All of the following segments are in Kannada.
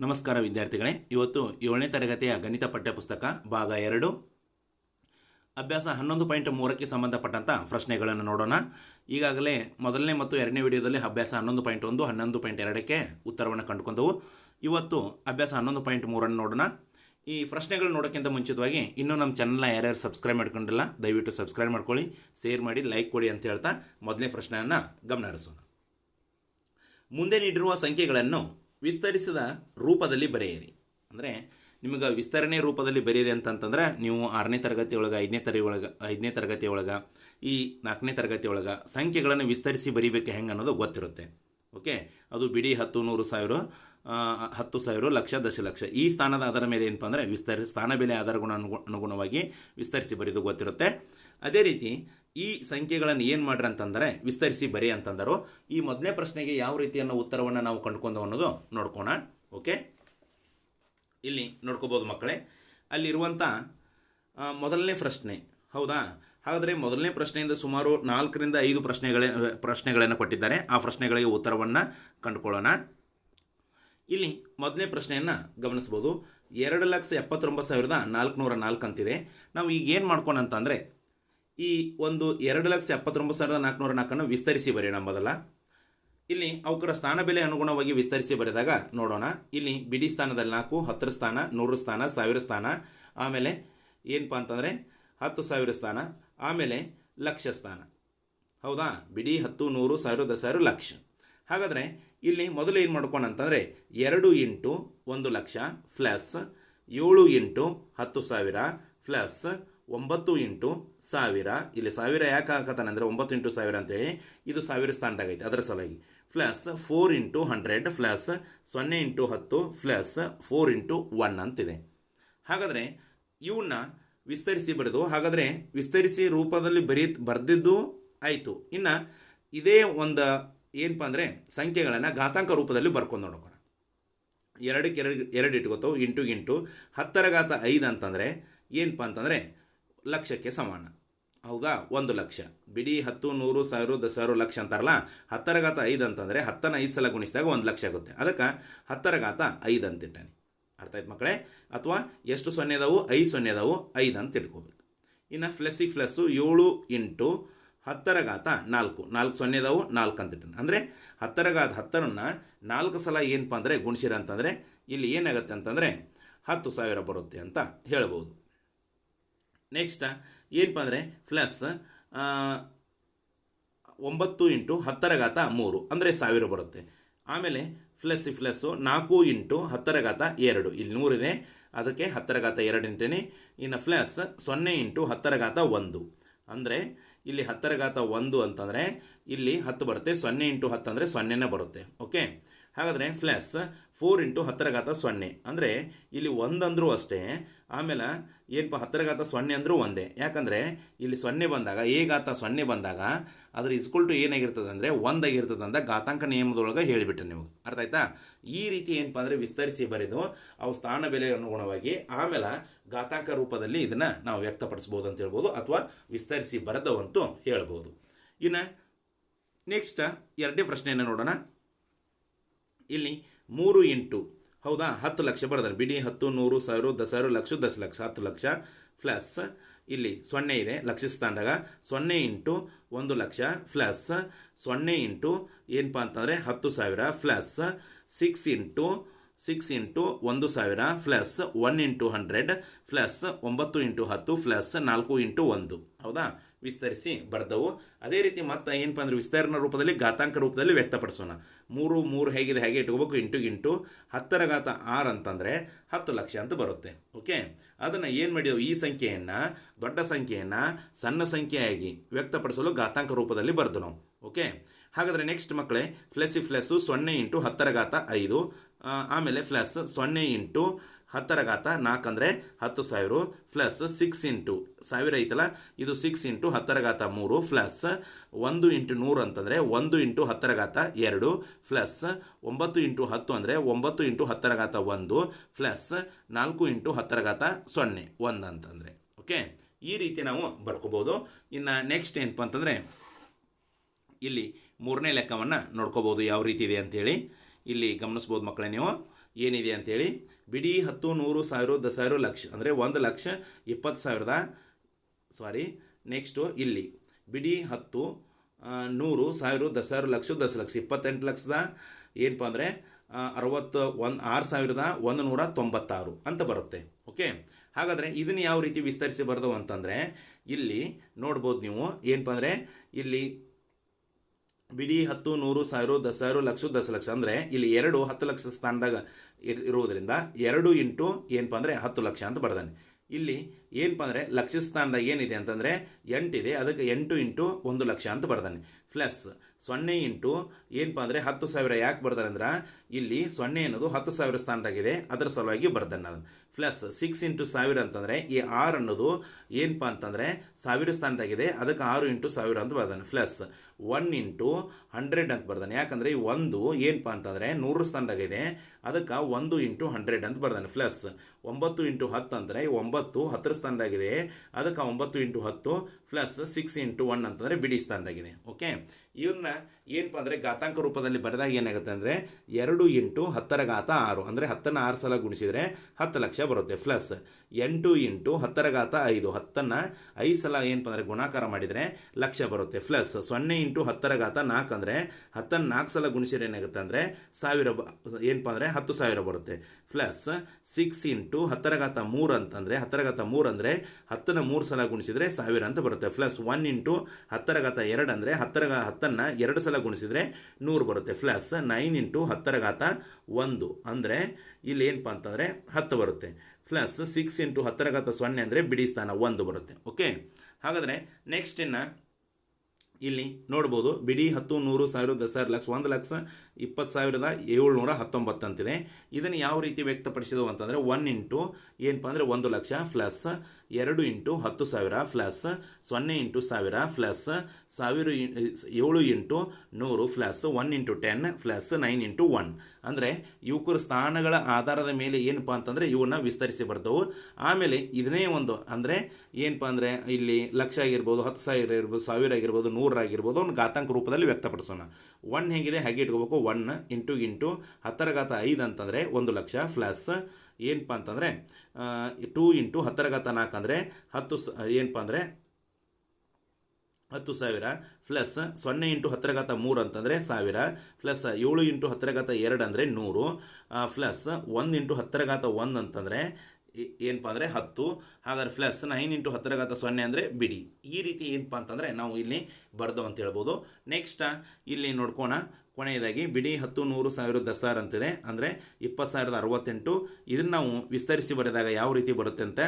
ನಮಸ್ಕಾರ ವಿದ್ಯಾರ್ಥಿಗಳೇ, ಇವತ್ತು 7ನೇ ತರಗತಿಯ ಗಣಿತ ಪಠ್ಯಪುಸ್ತಕ ಭಾಗ 2 ಅಭ್ಯಾಸ 11.3ಕ್ಕೆ ಸಂಬಂಧಪಟ್ಟಂಥ ಪ್ರಶ್ನೆಗಳನ್ನು ನೋಡೋಣ. ಈಗಾಗಲೇ ಮೊದಲನೇ ಮತ್ತು ಎರಡನೇ ವಿಡಿಯೋದಲ್ಲಿ ಅಭ್ಯಾಸ 11.1 11.2ಕ್ಕೆ ಉತ್ತರವನ್ನು ಕಂಡುಕೊಂಡವು. ಇವತ್ತು ಅಭ್ಯಾಸ 11.3 ನೋಡೋಣ. ಈ ಪ್ರಶ್ನೆಗಳು ನೋಡೋಕ್ಕಿಂತ ಮುಂಚಿತವಾಗಿ ಇನ್ನೂ ನಮ್ಮ ಚಾನಲ್ನ ಯಾರ್ಯಾರು ಸಬ್ಸ್ಕ್ರೈಬ್ ಮಾಡ್ಕೊಂಡಿಲ್ಲ ದಯವಿಟ್ಟು ಸಬ್ಸ್ಕ್ರೈಬ್ ಮಾಡ್ಕೊಳ್ಳಿ, ಶೇರ್ ಮಾಡಿ, ಲೈಕ್ ಕೊಡಿ ಅಂತ ಹೇಳ್ತಾ ಮೊದಲನೇ ಪ್ರಶ್ನೆಯನ್ನು ಗಮನ ಹರಿಸೋಣ. ಮುಂದೆ ನೀಡಿರುವ ಸಂಖ್ಯೆಗಳನ್ನು ವಿಸ್ತರಿಸಿದ ರೂಪದಲ್ಲಿ ಬರೆಯಿರಿ. ಅಂದರೆ ನಿಮಗೆ ವಿಸ್ತರಣೆ ರೂಪದಲ್ಲಿ ಬರೆಯಿರಿ ಅಂತಂತಂದ್ರೆ ನೀವು 6ನೇ ತರಗತಿ ಒಳಗೆ 5ನೇ ತರಗತಿ ಒಳಗೆ ಈ 4ನೇ ತರಗತಿ ಒಳಗೆ ಸಂಖ್ಯೆಗಳನ್ನು ವಿಸ್ತರಿಸಿ ಬರೀಬೇಕು ಹೆಂಗೆ ಅನ್ನೋದು ಗೊತ್ತಿರುತ್ತೆ. ಓಕೆ, ಅದು ಬಿಡಿ 10, 100, 1000, 10,000, ಲಕ್ಷ, ದಶಲಕ್ಷ ಈ ಸ್ಥಾನದ ಆಧಾರ ಮೇಲೆ ಏನಪ್ಪ ಅಂದರೆ ಸ್ಥಾನ ಬೆಲೆ ಆಧಾರಗುಣ ಅನುಗುಣವಾಗಿ ವಿಸ್ತರಿಸಿ ಬರೆದು ಗೊತ್ತಿರುತ್ತೆ. ಅದೇ ರೀತಿ ಈ ಸಂಖ್ಯೆಗಳನ್ನು ಏನು ಮಾಡ್ರಿ ಅಂತಂದರೆ ವಿಸ್ತರಿಸಿ ಬರಿ ಅಂತಂದರು. ಈ ಮೊದಲನೇ ಪ್ರಶ್ನೆಗೆ ಯಾವ ರೀತಿಯನ್ನು ಉತ್ತರವನ್ನು ನಾವು ಕಂಡುಕೊಂಡು ಅನ್ನೋದು ನೋಡ್ಕೋಣ. ಓಕೆ, ಇಲ್ಲಿ ನೋಡ್ಕೋಬೋದು ಮಕ್ಕಳೇ. ಅಲ್ಲಿರುವಂಥ ಮೊದಲನೇ ಪ್ರಶ್ನೆ, ಹೌದಾ? ಹಾಗಾದರೆ ಮೊದಲನೇ ಪ್ರಶ್ನೆಯಿಂದ ಸುಮಾರು 4ರಿಂದ 5 ಪ್ರಶ್ನೆಗಳನ್ನು ಕೊಟ್ಟಿದ್ದಾರೆ. ಆ ಪ್ರಶ್ನೆಗಳಿಗೆ ಉತ್ತರವನ್ನು ಕಂಡುಕೊಳ್ಳೋಣ. ಇಲ್ಲಿ ಮೊದಲನೇ ಪ್ರಶ್ನೆಯನ್ನು ಗಮನಿಸ್ಬೋದು. 2,79,404 ಅಂತಿದೆ. ನಾವು ಈಗ ಏನು ಮಾಡ್ಕೋಣ ಅಂತಂದರೆ ಈ ಒಂದು 2,79,404 ವಿಸ್ತರಿಸಿ ಬರೆಯೋಣ ಮೊದಲ. ಇಲ್ಲಿ ಅವಕರ ಸ್ಥಾನ ಬೆಲೆ ಅನುಗುಣವಾಗಿ ವಿಸ್ತರಿಸಿ ಬರೆದಾಗ ನೋಡೋಣ. ಇಲ್ಲಿ ಬಿಡಿ ಸ್ಥಾನದಲ್ಲಿ 4, 10 ಸ್ಥಾನ, 100 ಸ್ಥಾನ, 1000 ಸ್ಥಾನ, ಆಮೇಲೆ ಏನಪ್ಪ ಅಂತಂದರೆ 10,000 ಸ್ಥಾನ, ಆಮೇಲೆ ಲಕ್ಷ ಸ್ಥಾನ. ಹೌದಾ? ಬಿಡಿ 10, 100, 1000, 10,000, ಲಕ್ಷ. ಹಾಗಾದರೆ ಇಲ್ಲಿ ಮೊದಲು ಏನು ಮಾಡ್ಕೋಣ ಅಂತಂದರೆ 2 × 1 ಲಕ್ಷ ಪ್ಲಸ್ 7 × 10,000 ಪ್ಲಸ್ 9 × 1000. ಇಲ್ಲಿ 1000 ಯಾಕೆ ಹಾಕತ್ತಾನಂದರೆ 9 × 1000 ಅಂತೇಳಿ ಇದು 1000 ಸ್ಥಾನದಾಗೈತೆ, ಅದರ ಸಲುವಾಗಿ. ಪ್ಲಸ್ 4 × 100 ಪ್ಲಸ್ 0 × 10 ಪ್ಲಸ್ 4 × 1 ಅಂತಿದೆ. ಹಾಗಾದರೆ ಇವನ್ನ ವಿಸ್ತರಿಸಿ ಬರೆದು, ಹಾಗಾದರೆ ವಿಸ್ತರಿಸಿ ರೂಪದಲ್ಲಿ ಬರೆದಿದ್ದು ಆಯಿತು. ಇನ್ನು ಇದೇ ಒಂದು ಏನಪ್ಪ ಅಂದರೆ ಸಂಖ್ಯೆಗಳನ್ನು ಘಾತಾಂಕ ರೂಪದಲ್ಲಿ ಬರ್ಕೊಂಡು ನೋಡೋಣ. 2ಕ್ಕೆ 2 ಇಟ್ಕೋತಾವೆ, ಇಂಟು 10⁵5 ಅಂತಂದರೆ ಏನಪ್ಪ ಅಂತಂದರೆ ಲಕ್ಷಕ್ಕೆ ಸಮಾನ. ಹೌದಾ? 1 ಲಕ್ಷ. ಬಿಡಿ 10, 100, 1000, 10,000, ಲಕ್ಷ ಅಂತಾರಲ್ಲ. 10⁵5 ಅಂತಂದರೆ 10ನ್ನು 5 ಸಲ ಗುಣಿಸಿದಾಗ 1 ಲಕ್ಷ ಆಗುತ್ತೆ. ಅದಕ್ಕೆ 10⁵5 ಅಂತ ಇಟ್ಟಾನೆ. ಅರ್ಥ ಆಯ್ತು ಮಕ್ಕಳೇ? ಅಥವಾ ಎಷ್ಟು ಸೊನ್ನೆ ಅದಾವು? 5 ಸೊನ್ನೆ ಅದಾವು, 5 ಅಂತ ಇಟ್ಕೋಬೇಕು. ಇನ್ನು ಪ್ಲಸ್ಸಿಗೆ ಪ್ಲಸ್ಸು 7 × 10⁴ 4 ಸೊನ್ನೆ ಅದಾವು, 4 ಅಂತ ಇಟ್ಟಾನೆ. ಅಂದರೆ 10⁻10ನ್ನು 4 ಸಲ ಏನಪ್ಪ ಅಂದರೆ ಗುಣಿಸಿರ ಅಂತಂದರೆ ಇಲ್ಲಿ ಏನಾಗುತ್ತೆ ಅಂತಂದರೆ 10,000 ಬರುತ್ತೆ ಅಂತ ಹೇಳ್ಬೋದು. ನೆಕ್ಸ್ಟ್ ಏನಪ್ಪ ಅಂದರೆ ಪ್ಲಸ್ 9 × 10⁻3 ಅಂದರೆ 1000 ಬರುತ್ತೆ. ಆಮೇಲೆ ಪ್ಲಸ್ಸಿಗೆ ಪ್ಲಸ್ಸು 4 × 10⁻2 ಇಲ್ಲಿ 100 ಇದೆ, ಅದಕ್ಕೆ 10⁻2 ಇಂಟೇನೆ. ಇನ್ನು ಪ್ಲಸ್ 0 × 10⁻1 ಅಂದರೆ ಇಲ್ಲಿ 10⁻1 ಅಂತಂದರೆ ಇಲ್ಲಿ 10 ಬರುತ್ತೆ. 0 × 10 ಅಂದರೆ 0ನೇ ಬರುತ್ತೆ. ಓಕೆ, ಹಾಗಾದರೆ ಪ್ಲಸ್ 4 × 10⁻0 ಅಂದರೆ ಇಲ್ಲಿ 1 ಅಂದರೂ ಅಷ್ಟೇ. ಆಮೇಲೆ ಏನಪ್ಪ 10⁻0 ಅಂದರೂ ಒಂದೇ. ಯಾಕಂದರೆ ಇಲ್ಲಿ 0 ಬಂದಾಗ ಘಾತ 0 ಬಂದಾಗ ಅದ್ರ ಇಸ್ಕೊಲ್ಟು ಏನಾಗಿರ್ತದೆ ಅಂದರೆ 1 ಆಗಿರ್ತದೆ ಅಂತ ಘಾತಾಂಕ ನಿಯಮದೊಳಗೆ ಹೇಳಿಬಿಟ್ಟೆ ನಿಮಗೆ. ಅರ್ಥ ಆಯ್ತಾ? ಈ ರೀತಿ ಏನಪ್ಪ ಅಂದರೆ ವಿಸ್ತರಿಸಿ ಬರೆದು ಅವು ಸ್ಥಾನ ಬೆಲೆ ಅನುಗುಣವಾಗಿ ಆಮೇಲೆ ಘಾತಾಂಕ ರೂಪದಲ್ಲಿ ಇದನ್ನು ನಾವು ವ್ಯಕ್ತಪಡಿಸ್ಬೋದು ಅಂತ ಹೇಳ್ಬೋದು, ಅಥವಾ ವಿಸ್ತರಿಸಿ ಬರೆದವಂತೂ ಹೇಳ್ಬೋದು. ಇನ್ನು ನೆಕ್ಸ್ಟ್ ಎರಡನೇ ಪ್ರಶ್ನೆಯನ್ನು ನೋಡೋಣ. ಇಲ್ಲಿ 3 × ಹೌದಾ 10 ಲಕ್ಷ ಬರೆದಾರೆ. ಬಿಡಿ 10, 100, 1000, 10,000, ಲಕ್ಷ, ದಶಲಕ್ಷ, 10 ಲಕ್ಷ ಪ್ಲಸ್ ಇಲ್ಲಿ 0 ಇದೆ ಲಕ್ಷ ಸ್ಥಾನದಾಗ. 0 × 1 ಲಕ್ಷ ಪ್ಲಸ್ 0 × ಏನಪ್ಪ ಅಂತಂದರೆ 10,000 ಪ್ಲಸ್ 6 × 1,000 ಪ್ಲಸ್ 1 × 100 ಪ್ಲಸ್ 9 × 10 ಪ್ಲಸ್ 4 × 1. ಹೌದಾ? ವಿಸ್ತರಿಸಿ ಬರೆದವು. ಅದೇ ರೀತಿ ಮತ್ತೆ ಏನಪ್ಪ ಅಂದರೆ ವಿಸ್ತರಣಾ ರೂಪದಲ್ಲಿ ಘಾತಾಂಕ ರೂಪದಲ್ಲಿ ವ್ಯಕ್ತಪಡಿಸೋಣ. 3 ಹೇಗಿದೆ ಹಾಗೆ ಇಟ್ಕೋಬೇಕು. ಇಂಟು 10⁻6 ಅಂತಂದರೆ 10 ಲಕ್ಷ ಅಂತ ಬರುತ್ತೆ. ಓಕೆ, ಅದನ್ನು ಏನು ಮಾಡಿದೆವು? ಈ ಸಂಖ್ಯೆಯನ್ನು ದೊಡ್ಡ ಸಂಖ್ಯೆಯನ್ನು ಸಣ್ಣ ಸಂಖ್ಯೆಯಾಗಿ ವ್ಯಕ್ತಪಡಿಸಲು ಘಾತಾಂಕ ರೂಪದಲ್ಲಿ ಬರೆದು ನಾವು. ಓಕೆ, ಹಾಗಾದರೆ ನೆಕ್ಸ್ಟ್ ಮಕ್ಕಳೇ ಪ್ಲಸ್ಸಿ ಪ್ಲಸ್ಸು 0 × 10⁻5 ಆಮೇಲೆ ಪ್ಲಸ್ 0 × 10⁻4 ಅಂದರೆ 10,000 ಪ್ಲಸ್ 6 × 1000 ಐತಲ್ಲ, ಇದು 6 × 10⁻3 ಪ್ಲಸ್ 1 × 100 ಅಂತಂದರೆ 1 × 10⁻2 ಪ್ಲಸ್ 9 × 10 ಅಂದರೆ 9 × 10⁻1 ಪ್ಲಸ್ 4 × 10⁻0 1 ಅಂತಂದರೆ. ಓಕೆ, ಈ ರೀತಿ ನಾವು ಬರ್ಕೋಬೋದು. ಇನ್ನು ನೆಕ್ಸ್ಟ್ ಏನಪ್ಪ ಅಂತಂದರೆ ಇಲ್ಲಿ ಮೂರನೇ ಲೆಕ್ಕವನ್ನು ನೋಡ್ಕೋಬೋದು ಯಾವ ರೀತಿ ಇದೆ ಅಂತೇಳಿ. ಇಲ್ಲಿ ಗಮನಿಸ್ಬೋದು ಮಕ್ಕಳೇ ನೀವು. ಏನಿದೆ ಅಂಥೇಳಿ. ಬಿಡಿ 10, 100, 1000, 10,000, ಲಕ್ಷ ಅಂದರೆ 1,20,000 ನೆಕ್ಸ್ಟು ಇಲ್ಲಿ ಬಿಡಿ 10, 100, 1000, 10,000, ಲಕ್ಷ 10 ಲಕ್ಷ 28 ಲಕ್ಷದ ಏನಪ್ಪ ಅಂದರೆ 6,196 ಅಂತ ಬರುತ್ತೆ. ಓಕೆ, ಹಾಗಾದರೆ ಇದನ್ನು ಯಾವ ರೀತಿ ವಿಸ್ತರಿಸಿ ಬರೆದವು ಅಂತಂದರೆ ಇಲ್ಲಿ ನೋಡ್ಬೋದು ನೀವು. ಏನಪ್ಪ ಅಂದರೆ ಇಲ್ಲಿ ಬಿಡಿ 10, 100, 1000, 10,000, ಲಕ್ಷ 10 ಲಕ್ಷ ಅಂದರೆ ಇಲ್ಲಿ 2 10 ಲಕ್ಷ ಸ್ಥಾನದಾಗ ಇರುವುದರಿಂದ 2 ಇಂಟು ಏನಪ್ಪ ಅಂದರೆ 10 ಲಕ್ಷ ಅಂತ ಬರ್ದಾನೆ. ಇಲ್ಲಿ ಏನಪ್ಪ ಅಂದರೆ ಲಕ್ಷ ಸ್ಥಾನದಾಗ ಏನಿದೆ ಅಂತಂದರೆ 8 ಇದೆ, ಅದಕ್ಕೆ 8 ಇಂಟು 1 ಲಕ್ಷ ಅಂತ ಬರ್ದಾನೆ. ಪ್ಲಸ್ 0 ಇಂಟು ಏನಪ್ಪ ಅಂದರೆ 10,000 ಯಾಕೆ ಬರ್ದಾನೆ ಅಂದ್ರೆ ಇಲ್ಲಿ 0 ಅನ್ನೋದು 10,000 ಸ್ಥಾನದಾಗಿದೆ, ಅದರ ಸಲುವಾಗಿ ಬರ್ದಾನೆ ಅದನ್ನು. ಪ್ಲಸ್ 6 ಇಂಟು 1000 ಅಂತಂದರೆ ಈ 6 ಅನ್ನೋದು ಏನಪ್ಪ ಅಂತಂದರೆ 1000 ಸ್ಥಾನದಾಗಿದೆ, ಅದಕ್ಕೆ 6 ಇಂಟು 1000 ಅಂತ ಬರ್ದಾನೆ. ಪ್ಲಸ್ 1 ಇಂಟು 100 ಅಂತ ಬರ್ದಾನೆ. ಯಾಕಂದರೆ ಈ 1 ಏನಪ್ಪ ಅಂತಂದರೆ 100 ಸ್ಥಾನದಾಗಿದೆ, ಅದಕ್ಕೆ 1 ಇಂಟು 100 ಅಂತ ಬರ್ದಾನೆ. ಪ್ಲಸ್ 9 ಇಂಟು 10 ಅಂದರೆ 9 10 ಸ್ಥಾನದಾಗಿದೆ, ಅದಕ್ಕೆ 9 ಇಂಟು 10 ಪ್ಲಸ್ 6 ಇಂಟು 1 ಅಂತಂದರೆ ಬಿಡಿ ಸ್ಥಾನದಾಗಿದೆ. ಓಕೆ, ಇವನ್ನ ಏನಪ್ಪ ಅಂದರೆ ಘಾತಾಂಕ ರೂಪದಲ್ಲಿ ಬರೆದಾಗ ಏನಾಗುತ್ತೆ ಅಂದರೆ 2 ಇಂಟು 10⁻6 ಅಂದರೆ 10ನ್ನು 6 ಸಲ ಗುಣಿಸಿದರೆ 10 ಲಕ್ಷ ಬರುತ್ತೆ. ಪ್ಲಸ್ 8 ಇಂಟು 10⁵5 10ನ್ನು 5 ಸಲ ಏನಪ್ಪ ಅಂದರೆ ಗುಣಾಕಾರ ಮಾಡಿದರೆ ಲಕ್ಷ ಬರುತ್ತೆ. ಪ್ಲಸ್ 0 ಇಂಟು 10⁻4 ಅಂದರೆ 10ನ್ನು 4 ಸಲ ಗುಣಿಸಿದ್ರೆ ಏನಾಗುತ್ತೆ ಅಂದರೆ 1000 ಏನಪ್ಪ ಅಂದರೆ 10,000 ಬರುತ್ತೆ. ಪ್ಲಸ್ 6 ಇಂಟು 10⁻3 ಅಂತಂದರೆ 10⁻3 ಅಂದರೆ 10ನ್ನು 3 ಸಲ ಗುಣಿಸಿದರೆ 1000 ಅಂತ ಬರುತ್ತೆ. ಪ್ಲಸ್ 1 ಇಂಟು 10⁻2 ಅಂದರೆ 10ನ್ನು 2 ಸಲ ಗುಣಿಸಿದರೆ 100 ಬರುತ್ತೆ. ಪ್ಲಸ್ 9 ಇಂಟು 10⁻1 ಅಂದರೆ ಇಲ್ಲಿ ಏನಪ್ಪ ಅಂತಂದರೆ 10 ಬರುತ್ತೆ. ಪ್ಲಸ್ 6 ಇಂಟು 10⁻0 ಅಂದರೆ ಬಿಡಿ ಸ್ಥಾನ 1 ಬರುತ್ತೆ. ಓಕೆ, ಹಾಗಾದರೆ ನೆಕ್ಸ್ಟ್ ಇನ್ನು ಇಲ್ಲಿ ನೋಡ್ಬೋದು ಬಿಡಿ 10, 100, 1000, 10,000, ಲಕ್ಷ 1,20,719 ಅಂತಿದೆ. ಇದನ್ನು ಯಾವ ರೀತಿ ವ್ಯಕ್ತಪಡಿಸಿದವು ಅಂತಂದರೆ 1 ಇಂಟು ಏನಪ್ಪ ಅಂದರೆ 1 lakh plus 2 into 10,000 plus 0 into 1000 plus 7 into 100 plus 1 into 10 plus 9 into 1 ಅಂದರೆ ಇವಕ್ಕರ ಸ್ಥಾನಗಳ ಆಧಾರದ ಮೇಲೆ ಏನಪ್ಪ ಅಂತಂದರೆ ಇವನ್ನ ವಿಸ್ತರಿಸಿ ಬರ್ತವೆ. ಆಮೇಲೆ ಇದನ್ನೇ ಒಂದು ಅಂದರೆ ಏನಪ್ಪ ಅಂದರೆ ಇಲ್ಲಿ ಲಕ್ಷ ಆಗಿರ್ಬೋದು, 10,000 ಇರ್ಬೋದು, 1000 ಆಗಿರ್ಬೋದು, 100 ಆಗಿರ್ಬೋದು, ಒಂದು ಘಾತಾಂಕ ರೂಪದಲ್ಲಿ ವ್ಯಕ್ತಪಡಿಸೋಣ. 1 ಹೇಗಿದೆ ಹಾಗೆ ಇಟ್ಕೋಬೇಕು. 1 ಇಂಟು 10⁵5 ಅಂತಂದರೆ 1 ಲಕ್ಷ ಪ್ಲಸ್ ಏನಪ್ಪ ಅಂತಂದರೆ 2 ಇಂಟು 10⁻4 ಅಂದರೆ 10 ಏನಪ್ಪ ಅಂದರೆ 10,000 ಪ್ಲಸ್ 0 ಇಂಟು 10⁻3 ಅಂತಂದರೆ 1000 ಪ್ಲಸ್ 7 ಇಂಟು 10⁻2 ಅಂದರೆ 100 ಪ್ಲಸ್ 1 ಇಂಟು 10⁻1 ಅಂತಂದರೆ ಏನಪ್ಪ ಅಂದರೆ 10. ಹಾಗಾದ್ರೆ ಪ್ಲಸ್ 9 ಇಂಟು 10⁻0 ಅಂದರೆ ಬಿಡಿ. ಈ ರೀತಿ ಏನಪ್ಪ ಅಂತಂದರೆ ನಾವು ಇಲ್ಲಿ ಬರ್ದವು ಅಂತ ಹೇಳ್ಬೋದು. ನೆಕ್ಸ್ಟ್ ಇಲ್ಲಿ ನೋಡ್ಕೋಣ. ಕೊನೆಯದಾಗಿ ಬಿಡಿ 10, 100, 1000, 10,000 ಅಂತಿದೆ ಅಂದರೆ 20,068. ಇದನ್ನು ನಾವು ವಿಸ್ತರಿಸಿ ಬರೆದಾಗ ಯಾವ ರೀತಿ ಬರುತ್ತೆ ಅಂತ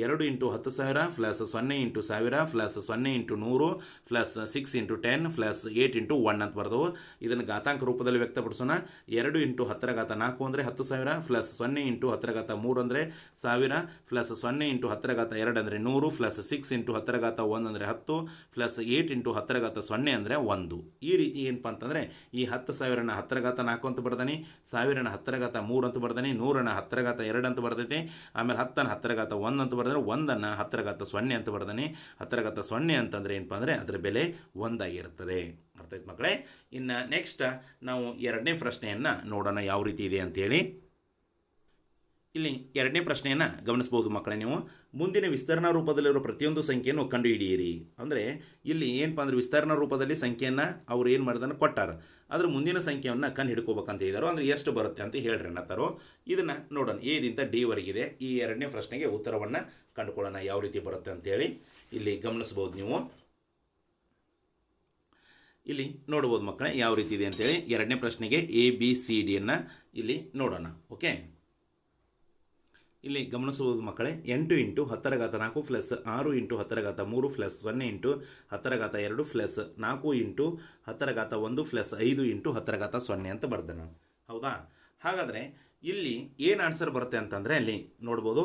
2 into 10,000 plus 0 into 1000 plus 0 into 100 plus 6 into 10 plus 8 into 1 ಅಂತ ಬರ್ದವು. ಇದನ್ನು ಘಾತಾಂಕ ರೂಪದಲ್ಲಿ ವ್ಯಕ್ತಪಡಿಸೋಣ. 2 ಇಂಟು 10⁻4 ಅಂದರೆ 10,000 ಪ್ಲಸ್ 0 ಇಂಟು 10⁻3 ಅಂದರೆ 1000 ಪ್ಲಸ್ 0 ಇಂಟು 10⁻2 ಅಂದರೆ 100 ಪ್ಲಸ್ 6 ಇಂಟು 10⁻1 ಅಂದರೆ 10 ಪ್ಲಸ್ 8 ಇಂಟು 10⁻0 ಅಂದರೆ 1. ಈ ರೀತಿ ಏನಪ್ಪ ಅಂತಂದರೆ ಈ 10,000ನ 10⁻4 ಅಂತ ಬರ್ದಾನೆ, 1000ನ 10⁻3 ಅಂತ ಬರ್ದಾನೆ, 100ನ 10⁻2 ಅಂತ ಬರ್ತೈತೆ, ಆಮೇಲೆ 10ನ 10⁻1 ಅಂತ ಬರ್ದಾನೆ, 1ನ್ನು 10⁻0 ಅಂತ ಬರ್ದಾನೆ. 10⁻0 ಅಂತಂದರೆ ಏನಪ್ಪ ಅಂದರೆ ಅದರ ಬೆಲೆ 1 ಆಗಿರುತ್ತದೆ. ಅರ್ಥ ಆಯ್ತು ಮಕ್ಕಳೇ. ಇನ್ನು ನೆಕ್ಸ್ಟ್ ನಾವು ಎರಡನೇ ಪ್ರಶ್ನೆಯನ್ನು ನೋಡೋಣ ಯಾವ ರೀತಿ ಇದೆ ಅಂತೇಳಿ. ಇಲ್ಲಿ ಎರಡನೇ ಪ್ರಶ್ನೆಯನ್ನು ಗಮನಿಸ್ಬೋದು ಮಕ್ಕಳೇ ನೀವು. ಮುಂದಿನ ವಿಸ್ತರಣಾ ರೂಪದಲ್ಲಿರೋ ಪ್ರತಿಯೊಂದು ಸಂಖ್ಯೆಯನ್ನು ಕಂಡುಹಿಡಿಯಿರಿ. ಅಂದರೆ ಇಲ್ಲಿ ಏನಪ್ಪ ಅಂದರೆ ವಿಸ್ತರಣಾ ರೂಪದಲ್ಲಿ ಸಂಖ್ಯೆಯನ್ನು ಅವ್ರು ಏನು ಮಾಡಿದಾನೆ ಕೊಟ್ಟಾರ, ಅದ್ರ ಮುಂದಿನ ಸಂಖ್ಯೆಯನ್ನು ಕಂಡು ಹಿಡ್ಕೋಬೇಕಂತ ಇದ್ದಾರೋ ಅಂದರೆ ಎಷ್ಟು ಬರುತ್ತೆ ಅಂತ ಹೇಳ್ರಿ ಅನ್ನತ್ತಾರೋ. ಇದನ್ನು ನೋಡೋಣ. ಎದಿಂದ ಡಿ ವರೆಗಿದೆ. ಈ ಎರಡನೇ ಪ್ರಶ್ನೆಗೆ ಉತ್ತರವನ್ನು ಕಂಡುಕೊಳ್ಳೋಣ ಯಾವ ರೀತಿ ಬರುತ್ತೆ ಅಂತೇಳಿ. ಇಲ್ಲಿ ಗಮನಿಸ್ಬೋದು ನೀವು. ಇಲ್ಲಿ ನೋಡ್ಬೋದು ಮಕ್ಕಳೇ ಯಾವ ರೀತಿ ಇದೆ ಅಂತೇಳಿ. ಎರಡನೇ ಪ್ರಶ್ನೆಗೆ ABCDಯನ್ನು ಇಲ್ಲಿ ನೋಡೋಣ. ಓಕೆ, ಇಲ್ಲಿ ಗಮನಿಸುವುದು ಮಕ್ಕಳೇ 8 into 10⁻4 plus 6 into 10⁻3 plus 0 into 10⁻2 plus 4 into 10⁻1 plus 5 into 10⁻0 ಅಂತ ಬರ್ದೆ ನಾನು. ಹೌದಾ? ಹಾಗಾದರೆ ಇಲ್ಲಿ ಏನು ಆನ್ಸರ್ ಬರುತ್ತೆ ಅಂತಂದರೆ ಅಲ್ಲಿ ನೋಡ್ಬೋದು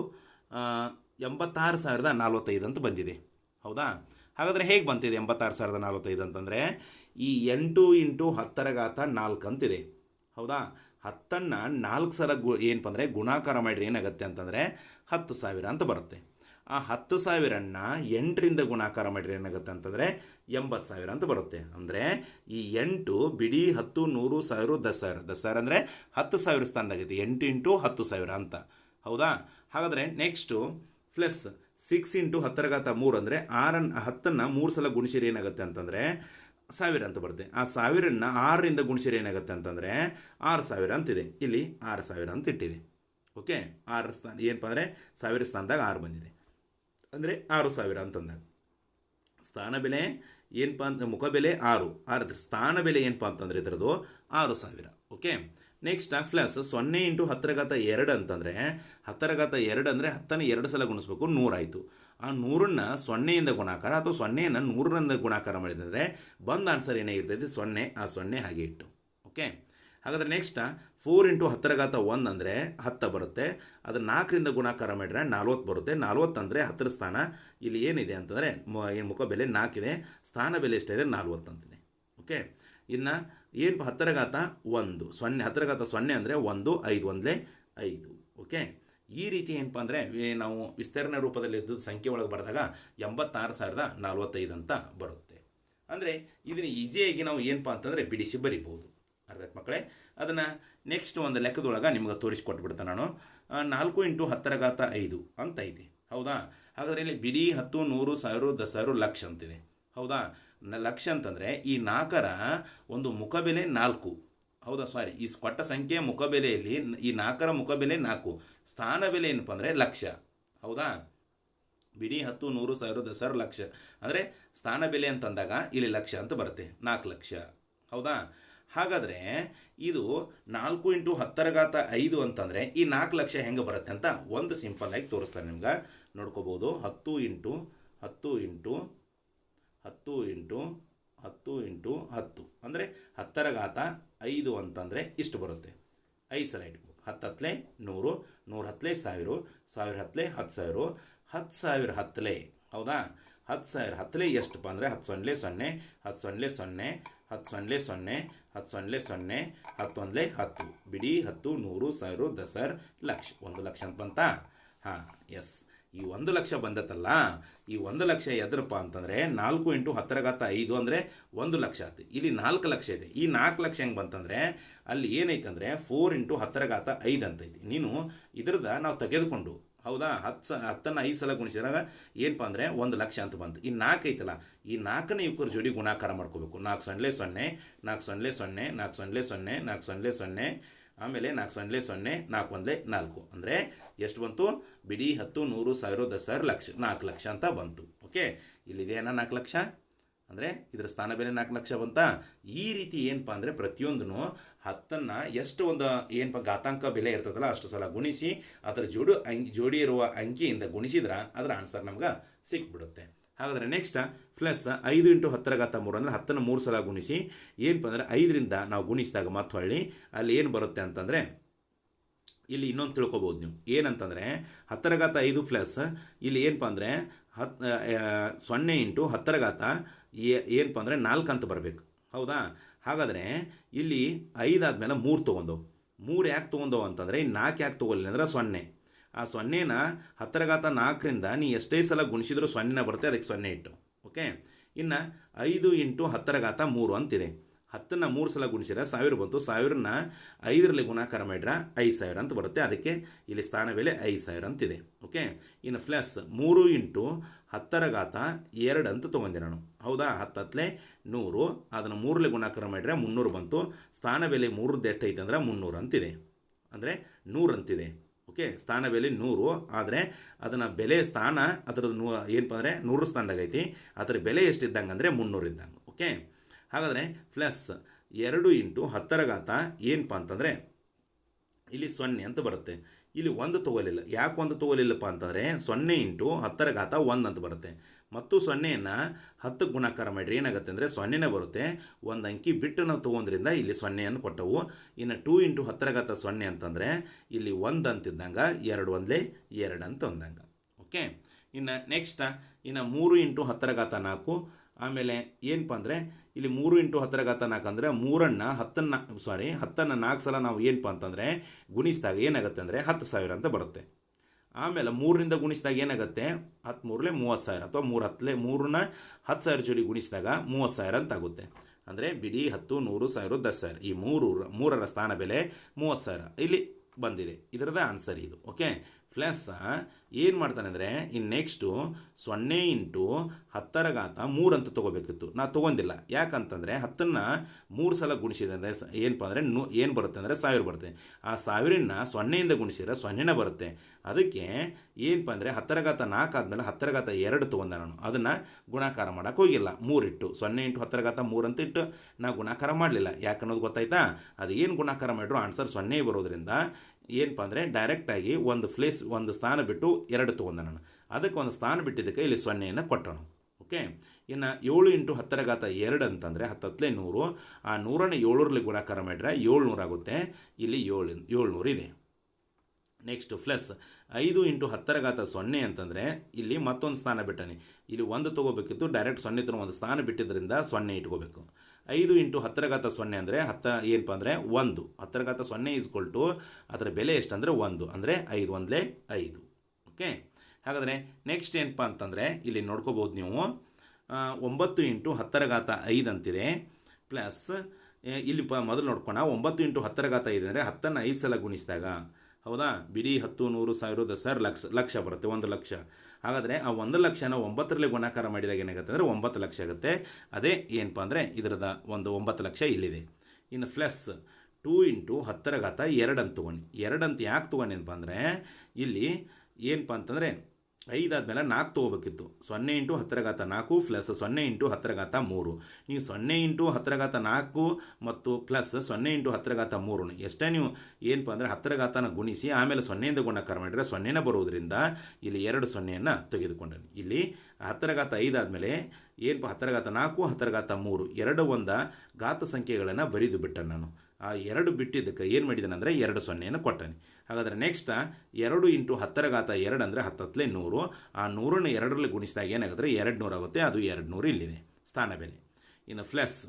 86,045 ಅಂತ ಬಂದಿದೆ. ಹೌದಾ? ಹಾಗಾದರೆ ಹೇಗೆ ಬಂತಿದೆ 86,045 ಅಂತಂದರೆ ಈ 8 ಇಂಟು 10⁻4 ಅಂತಿದೆ. ಹೌದಾ? 10ನ್ನು 4 ಸಲ ಏನಪ್ಪ ಅಂದರೆ ಗುಣಾಕಾರ ಮಾಡಿರಿ ಏನಾಗುತ್ತೆ ಅಂತಂದರೆ 10,000 ಅಂತ ಬರುತ್ತೆ. ಆ 10,000ನ್ನ 8ರಿಂದ ಗುಣಾಕಾರ ಮಾಡಿದ್ರೆ ಏನಾಗುತ್ತೆ ಅಂತಂದರೆ 80,000 ಅಂತ ಬರುತ್ತೆ. ಅಂದರೆ ಈ 8 ಬಿಡಿ 10 100 1000 10,000 10,000 ಅಂದರೆ 10,000 ಸ್ಥಾನದಾಗೈತಿ. 8 ಇಂಟು 10,000 ಅಂತ. ಹೌದಾ? ಹಾಗಾದರೆ ನೆಕ್ಸ್ಟು ಪ್ಲಸ್ 6 ಇಂಟು 10⁻³ ಅಂದರೆ 10ನ್ನು 3 ಸಲ ಗುಣಿಸಿದ್ರೆ ಏನಾಗುತ್ತೆ ಅಂತಂದರೆ 1000 ಅಂತ ಬರುತ್ತೆ. ಆ 1000ನ್ನ 6ರಿಂದ ಗುಣಿಸಿದ್ರೆ ಏನಾಗುತ್ತೆ ಅಂತಂದರೆ 6,000 ಅಂತಿದೆ. ಇಲ್ಲಿ 6,000 ಅಂತ ಇಟ್ಟಿದೆ. ಓಕೆ, 6 ಸ್ಥಾನ ಏನಪ್ಪ ಅಂದರೆ 1000 ಸ್ಥಾನದಾಗ 6 ಬಂದಿದೆ, ಅಂದರೆ 6,000 ಅಂತಂದಾಗ ಸ್ಥಾನ ಬೆಲೆ ಏನಪ್ಪ ಅಂತ ಮುಖಬೆಲೆ 6 ಸ್ಥಾನ ಬೆಲೆ ಏನಪ್ಪ ಅಂತಂದರೆ ಇದರದು 6,000. ಓಕೆ, ನೆಕ್ಸ್ಟ್ ಪ್ಲಸ್ 0 ಇಂಟು 10⁻² ಅಂತಂದರೆ 10⁻² ಅಂದರೆ 10ನ್ನು 2 ಸಲ ಗುಣಿಸ್ಬೇಕು, 100 ಆಯಿತು. ಆ 100ನ್ನು 0ಯಿಂದ ಗುಣಾಕಾರ ಅಥವಾ 0ನ್ನು 100ರಿಂದ ಗುಣಾಕಾರ ಮಾಡಿದರೆ ಬಂದ ಆನ್ಸರ್ ಏನಾಗಿರ್ತೈತಿ 0. ಆ 0 ಹಾಗೆ ಇಟ್ಟು. ಓಕೆ, ಹಾಗಾದರೆ ನೆಕ್ಸ್ಟ್ 4 ಇಂಟು 10⁻1 ಅಂದರೆ 10 ಬರುತ್ತೆ. ಅದು 4ರಿಂದ ಗುಣಾಕಾರ ಮಾಡಿದ್ರೆ 40 ಬರುತ್ತೆ. 40 ಅಂದರೆ 10ರ ಸ್ಥಾನ ಇಲ್ಲಿ ಏನಿದೆ ಅಂತಂದರೆ ಏನು ಮುಖ ಬೆಲೆ 4 ಇದೆ, ಸ್ಥಾನ ಬೆಲೆ ಎಷ್ಟಿದೆ 40 ಅಂತಿದೆ. ಓಕೆ, ಇನ್ನು ಏನು 10⁻1 0 10⁻0 ಅಂದರೆ 1 5 1 5. ಓಕೆ, ಈ ರೀತಿ ಏನಪ್ಪ ಅಂದರೆ ನಾವು ವಿಸ್ತರಣೆ ರೂಪದಲ್ಲಿ ಇದ್ದು ಸಂಖ್ಯೆ ಒಳಗೆ ಬರೆದಾಗ 86,045 ಅಂತ ಬರುತ್ತೆ. ಅಂದರೆ ಇದನ್ನು ಈಸಿಯಾಗಿ ನಾವು ಏನಪ್ಪ ಅಂತಂದರೆ ಬಿಡಿಸಿ ಬರಿಬೋದು. ಅರ್ಥ ಮಕ್ಕಳೇ? ಅದನ್ನು ನೆಕ್ಸ್ಟ್ ಒಂದು ಲೆಕ್ಕದೊಳಗೆ ನಿಮ್ಗೆ ತೋರಿಸ್ಕೊಟ್ಬಿಡ್ತೇನೆ ನಾನು. 4 ಇಂಟು 10⁻5 ಅಂತ ಐತಿ. ಹೌದಾ? ಹಾಗಾದರೆ ಇಲ್ಲಿ ಬಿಡಿ 10 100 1000 10,000 ಲಕ್ಷ ಅಂತಿದೆ. ಹೌದಾ? ಲಕ್ಷ ಅಂತಂದರೆ ಈ 4ರ ಒಂದು ಮುಖಬೆಲೆ 4. ಹೌದಾ? ಸಾರಿ, ಈ ಕೊಟ್ಟ ಸಂಖ್ಯೆಯ ಮುಖಬೆಲೆಯಲ್ಲಿ ಈ 4ರ ಮುಖಬೆಲೆ 4, ಸ್ಥಾನ ಬೆಲೆ ಏನಪ್ಪ ಅಂದರೆ ಲಕ್ಷ. ಹೌದಾ? ಬಿಡಿ 10 100 1000 10,000 ಲಕ್ಷ ಅಂದರೆ ಸ್ಥಾನ ಬೆಲೆ ಅಂತಂದಾಗ ಇಲ್ಲಿ ಲಕ್ಷ ಅಂತ ಬರುತ್ತೆ, 4 ಲಕ್ಷ. ಹೌದಾ? ಹಾಗಾದರೆ ಇದು 4 ಇಂಟು 10⁻5 ಅಂತಂದರೆ ಈ 4 ಲಕ್ಷ ಹೆಂಗೆ ಬರುತ್ತೆ ಅಂತ ಒಂದು ಸಿಂಪಲ್ಲಾಗಿ ತೋರಿಸ್ತಾರೆ ನಿಮ್ಗೆ. ನೋಡ್ಕೋಬೋದು. 10 ಇಂಟು 10 ಇಂಟು 10 ಇಂಟು 10 ಇಂಟು 10 ಅಂದರೆ 10⁻5 ಅಂತಂದರೆ ಇಷ್ಟು ಬರುತ್ತೆ. 5 ಸಲ ಇಟ್ಬೇಕು. 10 100 100 10,000 1000 10,000 10,000 10. ಹೌದಾ? 10,000 10 ಎಷ್ಟಪ್ಪ ಅಂದರೆ 10 0 0 10 0 0 10 0 0 10 0 0 10 10 ಬಿಡಿ 10 100 1000 10,000 ಲಕ್ಷ. 1 ಲಕ್ಷ ಅಂತ ಬಂತಾ? ಹಾಂ, ಎಸ್. ಈ 1 ಲಕ್ಷ ಬಂದತ್ತಲ್ಲ, ಈ 1 ಲಕ್ಷ ಎದ್ರಪ್ಪ ಅಂತಂದರೆ 4 ಇಂಟು 10⁻5 ಅಂದರೆ 1 ಲಕ್ಷ ಆಯ್ತು. ಇಲ್ಲಿ 4 ಲಕ್ಷ ಇದೆ. ಈ 4 ಲಕ್ಷ ಹೆಂಗೆ ಬಂತಂದರೆ ಅಲ್ಲಿ ಏನೈತಂದರೆ 4 ಇಂಟು 10⁻5 ಅಂತೈತಿ. ನೀನು ಇದ್ರದ್ದು ನಾವು ತೆಗೆದುಕೊಂಡು, ಹೌದಾ, 10ನ್ನು 5 ಸಲ ಗುಣಿಸಿದಾಗ ಏನಪ್ಪ ಅಂದರೆ 1 ಲಕ್ಷ ಅಂತ ಬಂತು. ಈ 4 ಐತಲ್ಲ, ಈ 4ನ ಇವ್ರ ಜೋಡಿ ಗುಣಾಕಾರ ಮಾಡ್ಕೋಬೇಕು. 4 0 0 4 0 0 4 0 0 4 0 0 ಆಮೇಲೆ 4 0 0 4 1 4 ಅಂದರೆ ಎಷ್ಟು ಬಂತು? ಬಿಡಿ 10 100 1000 10,000 ಲಕ್ಷ, 4 ಲಕ್ಷ ಅಂತ ಬಂತು. ಓಕೆ, ಇಲ್ಲಿದೆಯಾ 4 ಲಕ್ಷ ಅಂದರೆ ಇದರ ಸ್ಥಾನ ಬೆಲೆ 4 ಲಕ್ಷ ಬಂತಾ? ಈ ರೀತಿ ಏನಪ್ಪ ಅಂದರೆ ಪ್ರತಿಯೊಂದೂ 10ನ್ನು ಎಷ್ಟು ಒಂದು ಏನಪ್ಪ ಘಾತಾಂಕ ಬೆಲೆ ಇರ್ತದಲ್ಲ ಅಷ್ಟು ಸಲ ಗುಣಿಸಿ ಅದರ ಜೋಡಿ ಇರುವ ಅಂಕಿಯಿಂದ ಗುಣಿಸಿದ್ರೆ ಅದರ ಆನ್ಸರ್ ನಮ್ಗೆ ಸಿಕ್ಬಿಡುತ್ತೆ. ಹಾಗಾದರೆ ನೆಕ್ಸ್ಟ್ ಪ್ಲಸ್ 5 ಇಂಟು 10⁻3 ಅಂದರೆ 10ನ್ನು 3 ಸಲ ಗುಣಿಸಿ ಏನಪ್ಪ ಅಂದರೆ 5ರಿಂದ ನಾವು ಗುಣಿಸಿದಾಗ ಮತ್ತೆ ಹೊಳ್ಳಿ ಅಲ್ಲಿ ಏನು ಬರುತ್ತೆ ಅಂತಂದರೆ ಇಲ್ಲಿ ಇನ್ನೊಂದು ತಿಳ್ಕೊಬೋದು ನೀವು. ಏನಂತಂದರೆ 10⁻5 ಪ್ಲಸ್ ಇಲ್ಲಿ ಏನಪ್ಪ ಅಂದರೆ 0 ಇಂಟು 10 ಏನಪ್ಪ ಅಂದರೆ 4 ಅಂತ ಬರಬೇಕು. ಹೌದಾ? ಹಾಗಾದರೆ ಇಲ್ಲಿ 5 ಆದಮೇಲೆ 3 ತೊಗೊಂಡವು. 3 ಯಾಕೆ ತೊಗೊಂಡವು ಅಂತಂದರೆ ಈ 4 ಯಾಕೆ ತೊಗೊಳ್ಳಿಲ್ಲ ಅಂದರೆ 0. ಆ 0ನ 10⁻4ರಿಂದ ನೀ ಎಷ್ಟೇ ಸಲ ಗುಣಿಸಿದ್ರು 0 ಬರುತ್ತೆ, ಅದಕ್ಕೆ 0 ಇಟ್ಟು. ಓಕೆ, ಇನ್ನು 5 ಇಂಟು 10⁻3 ಅಂತಿದೆ. 10ನ್ನು 3 ಸಲ ಗುಣಿಸಿದ್ರೆ 1000 ಬಂತು. 1000ನ್ನ 5ರಲ್ಲಿ ಗುಣಾಕಾರ ಮಾಡಿದ್ರೆ 5,000 ಅಂತ ಬರುತ್ತೆ, ಅದಕ್ಕೆ ಇಲ್ಲಿ ಸ್ಥಾನ ಬೆಲೆ 5,000 ಅಂತಿದೆ. ಓಕೆ, ಇನ್ನು ಪ್ಲಸ್ 3 ಇಂಟು 10⁻2 ಅಂತ ತೊಗೊಂಡೆ ನಾನು. ಹೌದಾ? 10 100 ಅದನ್ನು 3ರಲ್ಲಿ ಗುಣಾಕಾರ ಮಾಡಿದ್ರೆ 300 ಬಂತು. ಸ್ಥಾನ ಬೆಲೆ 3ರದ್ದು ಎಷ್ಟೈತೆ ಅಂದರೆ 300 ಅಂತಿದೆ, ಅಂದರೆ 100 ಅಂತಿದೆ. ಓಕೆ, ಸ್ಥಾನ ಬೆಲೆ 100, ಆದರೆ ಅದನ್ನು ಬೆಲೆ ಸ್ಥಾನ ಅದರದ್ದು ಏನಪ್ಪ ಅಂದರೆ 100 ಸ್ಥಾನದಾಗ ಐತಿ, ಅದರ ಬೆಲೆ ಎಷ್ಟಿದ್ದಂಗೆ ಅಂದರೆ 300 ಇದ್ದಂಗೆ. ಓಕೆ, ಹಾಗಾದರೆ ಪ್ಲಸ್ 2 ಇಂಟು 10 ಏನಪ್ಪ ಅಂತಂದರೆ ಇಲ್ಲಿ 0 ಅಂತ ಬರುತ್ತೆ. ಇಲ್ಲಿ 1 ತೊಗೊಲಿಲ್ಲ. ಯಾಕೆ 1 ತೊಗೊಲಿಲ್ಲಪ್ಪ ಅಂತಂದರೆ 0 ಇಂಟು 10⁻1 ಅಂತ ಬರುತ್ತೆ. ಮತ್ತು 0ನ್ನು 10ಕ್ಕೆ ಗುಣಾಕಾರ ಮಾಡಿರಿ ಏನಾಗುತ್ತೆ ಅಂದರೆ 0ನೇ ಬರುತ್ತೆ. ಒಂದು ಅಂಕಿ ಬಿಟ್ಟು ನಾವು ತೊಗೊಂಡ್ರಿಂದ ಇಲ್ಲಿ 0 ಕೊಟ್ಟವು. ಇನ್ನು 2 ಇಂಟು 10⁻0 ಅಂತಂದರೆ ಇಲ್ಲಿ 1 ಅಂತಿದ್ದಂಗೆ 2 1 2 ಅಂತ ಅಂದಂಗೆ. ಓಕೆ, ಇನ್ನು ನೆಕ್ಸ್ಟ್ ಇನ್ನು 3 ಇಂಟು 10⁻4 ಆಮೇಲೆ ಏನಪ್ಪ ಅಂದರೆ ಇಲ್ಲಿ 3 ಇಂಟು 10⁻4 ಅಂದರೆ 3ನ್ನು 10ನ್ನು 4 ಸಲ ನಾವು ಏನಪ್ಪ ಅಂತಂದರೆ ಗುಣಿಸಿದಾಗ ಏನಾಗುತ್ತೆ ಅಂದರೆ 10,000 ಅಂತ ಬರುತ್ತೆ. ಆಮೇಲೆ 3ರಿಂದ ಗುಣಿಸಿದಾಗ ಏನಾಗುತ್ತೆ 10 ಮೂರಲೆ 30,000 ಅಥವಾ 3ನ 10,000 ಜೋಡಿ ಗುಣಿಸಿದಾಗ 30,000 ಅಂತ ಆಗುತ್ತೆ. ಅಂದರೆ ಬಿಡಿ 10 100 1000 10,000 ಈ ಮೂರರ ಸ್ಥಾನ ಬೆಲೆ 30,000 ಇಲ್ಲಿ ಬಂದಿದೆ. ಇದರದ ಆನ್ಸರ್ ಇದು. ಓಕೆ, ಪ್ಲಸ್ ಏನು ಮಾಡ್ತಾನೆ ಅಂದರೆ ಇನ್ನು ನೆಕ್ಸ್ಟು 0 ಇಂಟು 10⁻³ ಅಂತ ತೊಗೋಬೇಕಿತ್ತು. ನಾ ತೊಗೊಂಡಿಲ್ಲ. ಯಾಕಂತಂದರೆ 10ನ್ನು 3 ಸಲ ಗುಣಿಸಿದ್ರೆ ಏನಪ್ಪ ಅಂದರೆ ಏನು ಬರುತ್ತೆ ಅಂದರೆ 1000 ಬರುತ್ತೆ. ಆ 1000ನ 0ಯಿಂದ ಗುಣಿಸಿದ್ರೆ 0ನೇ ಬರುತ್ತೆ. ಅದಕ್ಕೆ ಏನಪ್ಪ ಅಂದರೆ 10⁻⁴ ಆದಮೇಲೆ 10⁻² ತೊಗೊಂಡೆ ನಾನು. ಅದನ್ನು ಗುಣಾಕಾರ ಮಾಡೋಕ್ಕೆ ಹೋಗಿಲ್ಲ. 3 ಇಟ್ಟು 0 ಇಂಟು 10⁻³ ಅಂತ ಇಟ್ಟು ನಾ ಗುಣಾಕಾರ ಮಾಡಲಿಲ್ಲ. ಯಾಕನ್ನೋದು ಗೊತ್ತಾಯ್ತಾ? ಅದು ಏನು ಗುಣಾಕಾರ ಮಾಡಿದ್ರು ಆನ್ಸರ್ 0 ಬರೋದ್ರಿಂದ ಏನಪ್ಪ ಅಂದರೆ ಡೈರೆಕ್ಟಾಗಿ ಒಂದು ಸ್ಥಾನ ಬಿಟ್ಟು 2 ತೊಗೊಂಡೆ ನಾನು. ಅದಕ್ಕೆ ಒಂದು ಸ್ಥಾನ ಬಿಟ್ಟಿದ್ದಕ್ಕೆ ಇಲ್ಲಿ 0ಯನ್ನು ಕೊಟ್ಟನು. ಓಕೆ, ಇನ್ನು 7 ಇಂಟು 10⁻² ಅಂತಂದರೆ 10 100. ಆ 100ನ 7ರಲ್ಲಿ ಗುಣಾಕಾರ ಮಾಡಿದ್ರೆ 700 ಆಗುತ್ತೆ. ಇಲ್ಲಿ 700 ಇದೆ. ನೆಕ್ಸ್ಟ್ ಪ್ಲಸ್ 5 ಇಂಟು 10⁻0 ಅಂತಂದರೆ ಇಲ್ಲಿ ಮತ್ತೊಂದು ಸ್ಥಾನ ಬಿಟ್ಟಾನೆ. ಇಲ್ಲಿ 1 ತೊಗೋಬೇಕಿತ್ತು, ಡೈರೆಕ್ಟ್ 0 ತರ ಒಂದು ಸ್ಥಾನ ಬಿಟ್ಟಿದ್ದರಿಂದ 0 ಇಟ್ಕೋಬೇಕು. 5 ಇಂಟು 10⁻0 ಅಂದರೆ ಏನಪ್ಪ ಅಂದರೆ 1. 10⁻0 ಈಸ್ಕೊಲ್ಟು ಅದರ ಬೆಲೆ ಎಷ್ಟಂದರೆ 1. ಅಂದರೆ 5 1 5. ಓಕೆ, ಹಾಗಾದರೆ ನೆಕ್ಸ್ಟ್ ಏನಪ್ಪ ಅಂತಂದರೆ ಇಲ್ಲಿ ನೋಡ್ಕೋಬೋದು ನೀವು 9 ಇಂಟು 10⁻5 ಅಂತಿದೆ. ಪ್ಲಸ್ ಇಲ್ಲಿ ಮೊದಲು ನೋಡ್ಕೋಣ. 9 ಇಂಟು 10⁻5 ಅಂದರೆ 10ನ್ನು 5 ಸಲ ಗುಣಿಸಿದಾಗ, ಹೌದಾ, ಬಿಡಿ 10 100 1000 10,000 ಲಕ್ಷ ಬರುತ್ತೆ. 1 ಲಕ್ಷ. ಹಾಗಾದರೆ ಆ 1 ಲಕ್ಷನ 9ರಲ್ಲಿ ಗುಣಾಕಾರ ಮಾಡಿದಾಗ ಏನಾಗುತ್ತೆ ಅಂದರೆ 9 ಲಕ್ಷ ಆಗುತ್ತೆ. ಅದೇ ಏನಪ್ಪ ಅಂದರೆ ಇದರದ ಒಂದು 9 ಲಕ್ಷ ಇಲ್ಲಿದೆ. ಇನ್ನು ಪ್ಲಸ್ 2 ಇಂಟು 10⁻2 ಅಂತ ತೊಗೊಂಡು 2 ಅಂತ ಯಾಕೆ ತೊಗೊಂಡೇನಪ್ಪ ಅಂದರೆ ಇಲ್ಲಿ ಏನಪ್ಪ ಅಂತಂದರೆ 5 ಆದಮೇಲೆ 4 ತೊಗೋಬೇಕಿತ್ತು. 0 ಇಂಟು 10⁻4 ಪ್ಲಸ್ 0 ಇಂಟು 10⁻3. ನೀವು 0 ಇಂಟು 10⁻4 ಮತ್ತು ಪ್ಲಸ್ 0 ಇಂಟು 10⁻3 ಎಷ್ಟೇ ನೀವು ಏನಪ್ಪ ಅಂದರೆ 10ನ ಗುಣಿಸಿ ಆಮೇಲೆ 0ಯಿಂದ ಗುಣಾಕಾರ ಮಾಡಿದರೆ 0ನೇ ಬರೋದ್ರಿಂದ ಇಲ್ಲಿ 2 0ಯನ್ನು ತೆಗೆದುಕೊಂಡೆ. ಇಲ್ಲಿ 10⁻5 ಆದಮೇಲೆ ಏನಪ್ಪ 10⁻4 10⁻3 ಎರಡು ಒಂದು ಘಾತ ಸಂಖ್ಯೆಗಳನ್ನು ಬರೆದು ಬಿಟ್ಟೆ ನಾನು. ಆ 2 ಬಿಟ್ಟಿದ್ದಕ್ಕೆ ಏನು ಮಾಡಿದ್ದಾನೆ ಅಂದರೆ 2 0ಯನ್ನು ಕೊಟ್ಟಾನೆ. ಹಾಗಾದರೆ ನೆಕ್ಸ್ಟ್ 2 ಇಂಟು 10⁻2 ಅಂದರೆ 10 100. ಆ 100ನ 2ರಲ್ಲಿ ಗುಣಿಸಿದಾಗ ಏನಾಗುತ್ತೆ 200 ಆಗುತ್ತೆ. ಅದು 200 ಇಲ್ಲಿದೆ ಸ್ಥಾನ ಬೆಲೆ. ಇನ್ನು ಪ್ಲಸ್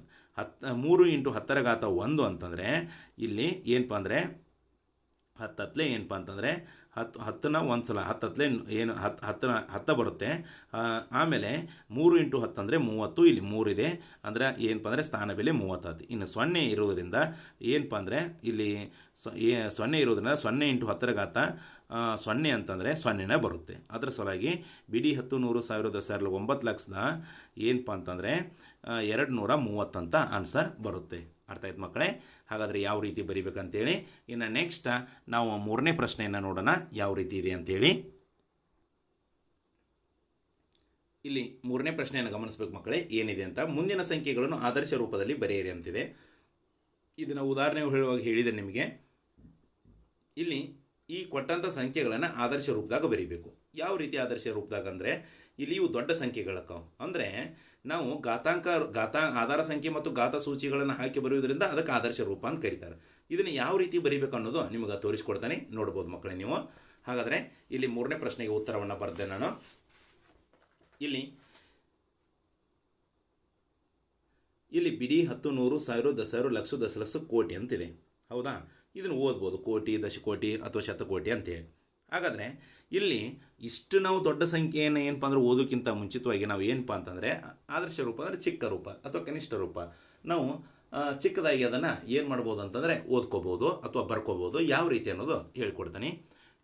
3 ಇಂಟು 10⁻1 ಅಂತಂದರೆ ಇಲ್ಲಿ ಏನಪ್ಪ ಅಂದರೆ 10 ಏನಪ್ಪ ಅಂತಂದರೆ 10ನ ಒಂದು ಸಲ 10 ಏನು 10 ಬರುತ್ತೆ. ಆಮೇಲೆ 3 ಇಂಟು 10 ಅಂದರೆ 30. ಇಲ್ಲಿ 3 ಇದೆ ಅಂದರೆ ಏನಪ್ಪ ಅಂದರೆ ಸ್ಥಾನ ಬೆಲೆ 30. ಇನ್ನು 0 ಇರೋದರಿಂದ ಏನಪ್ಪ ಅಂದರೆ ಇಲ್ಲಿ 0 ಇರೋದ್ರಿಂದ 0 ಇಂಟು 10⁻0 ಅಂತಂದರೆ 0ನೇ ಬರುತ್ತೆ. ಅದರ ಸಲುವಾಗಿ ಬಿಡಿ 10 100 1000 10,000 9 ಲಕ್ಷದ ಏನಪ್ಪ ಅಂತಂದರೆ 230 ಅಂತ ಆನ್ಸರ್ ಬರುತ್ತೆ. ಅರ್ಥ ಆಯ್ತು ಮಕ್ಕಳೇ? ಹಾಗಾದರೆ ಯಾವ ರೀತಿ ಬರಿಬೇಕಂತೇಳಿ ಇನ್ನು ನೆಕ್ಸ್ಟ್ ನಾವು 3ನೇ ಪ್ರಶ್ನೆಯನ್ನು ನೋಡೋಣ ಯಾವ ರೀತಿ ಇದೆ ಅಂತೇಳಿ. ಇಲ್ಲಿ 3ನೇ ಪ್ರಶ್ನೆಯನ್ನು ಗಮನಿಸಬೇಕು ಮಕ್ಕಳೇ, ಏನಿದೆ ಅಂತ. ಮುಂದಿನ ಸಂಖ್ಯೆಗಳನ್ನು ಆದರ್ಶ ರೂಪದಲ್ಲಿ ಬರೆಯಿರಿ ಅಂತಿದೆ. ಇದನ್ನು ಉದಾಹರಣೆ ಹೇಳುವಾಗ ಹೇಳಿದೆ ನಿಮಗೆ. ಇಲ್ಲಿ ಈ ಕೊಟ್ಟಂಥ ಸಂಖ್ಯೆಗಳನ್ನು ಆದರ್ಶ ರೂಪದಾಗ ಬರೀಬೇಕು. ಯಾವ ರೀತಿ ಆದರ್ಶ ರೂಪದಾಗ ಅಂದರೆ ಇಲ್ಲಿ ಇವು ದೊಡ್ಡ ಸಂಖ್ಯೆಗಳಕ್ಕವು. ಅಂದರೆ ನಾವು ಆಧಾರ ಸಂಖ್ಯೆ ಮತ್ತು ಘಾತ ಸೂಚಿಗಳನ್ನು ಹಾಕಿ ಬರೆಯುವುದರಿಂದ ಅದಕ್ಕೆ ಆದರ್ಶ ರೂಪ ಅಂತ ಕರೀತಾರೆ. ಇದನ್ನು ಯಾವ ರೀತಿ ಬರೀಬೇಕು ಅನ್ನೋದು ನಿಮಗೆ ತೋರಿಸ್ಕೊಡ್ತಾನೆ, ನೋಡ್ಬೋದು ಮಕ್ಕಳೇ ನೀವು. ಹಾಗಾದರೆ ಇಲ್ಲಿ 3ನೇ ಪ್ರಶ್ನೆಗೆ ಉತ್ತರವನ್ನು ಬರೆದೆ ನಾನು. ಇಲ್ಲಿ ಬಿಡಿ 10 100 1000 10,000 ಲಕ್ಷ 10 ಲಕ್ಷ ಕೋಟಿ ಅಂತಿದೆ. ಹೌದಾ? ಇದನ್ನು ಓದ್ಬೋದು, ಕೋಟಿ ದಶಕೋಟಿ ಅಥವಾ ಶತಕೋಟಿ ಅಂತೇಳಿ. ಹಾಗಾದರೆ ಇಲ್ಲಿ ಇಷ್ಟು ನಾವು ದೊಡ್ಡ ಸಂಖ್ಯೆಯನ್ನು ಏನಪ್ಪ ಅಂದರೆ ಓದೋಕ್ಕಿಂತ ಮುಂಚಿತವಾಗಿ ನಾವು ಏನಪ್ಪ ಅಂತಂದರೆ ಆದರ್ಶ ರೂಪ ಅಂದರೆ ಚಿಕ್ಕ ರೂಪ ಅಥವಾ ಕನಿಷ್ಠ ರೂಪ. ನಾವು ಚಿಕ್ಕದಾಗಿ ಅದನ್ನು ಏನು ಮಾಡ್ಬೋದು ಅಂತಂದರೆ ಓದ್ಕೋಬೋದು ಅಥವಾ ಬರ್ಕೋಬೋದು. ಯಾವ ರೀತಿ ಅನ್ನೋದು ಹೇಳ್ಕೊಡ್ತಾನೆ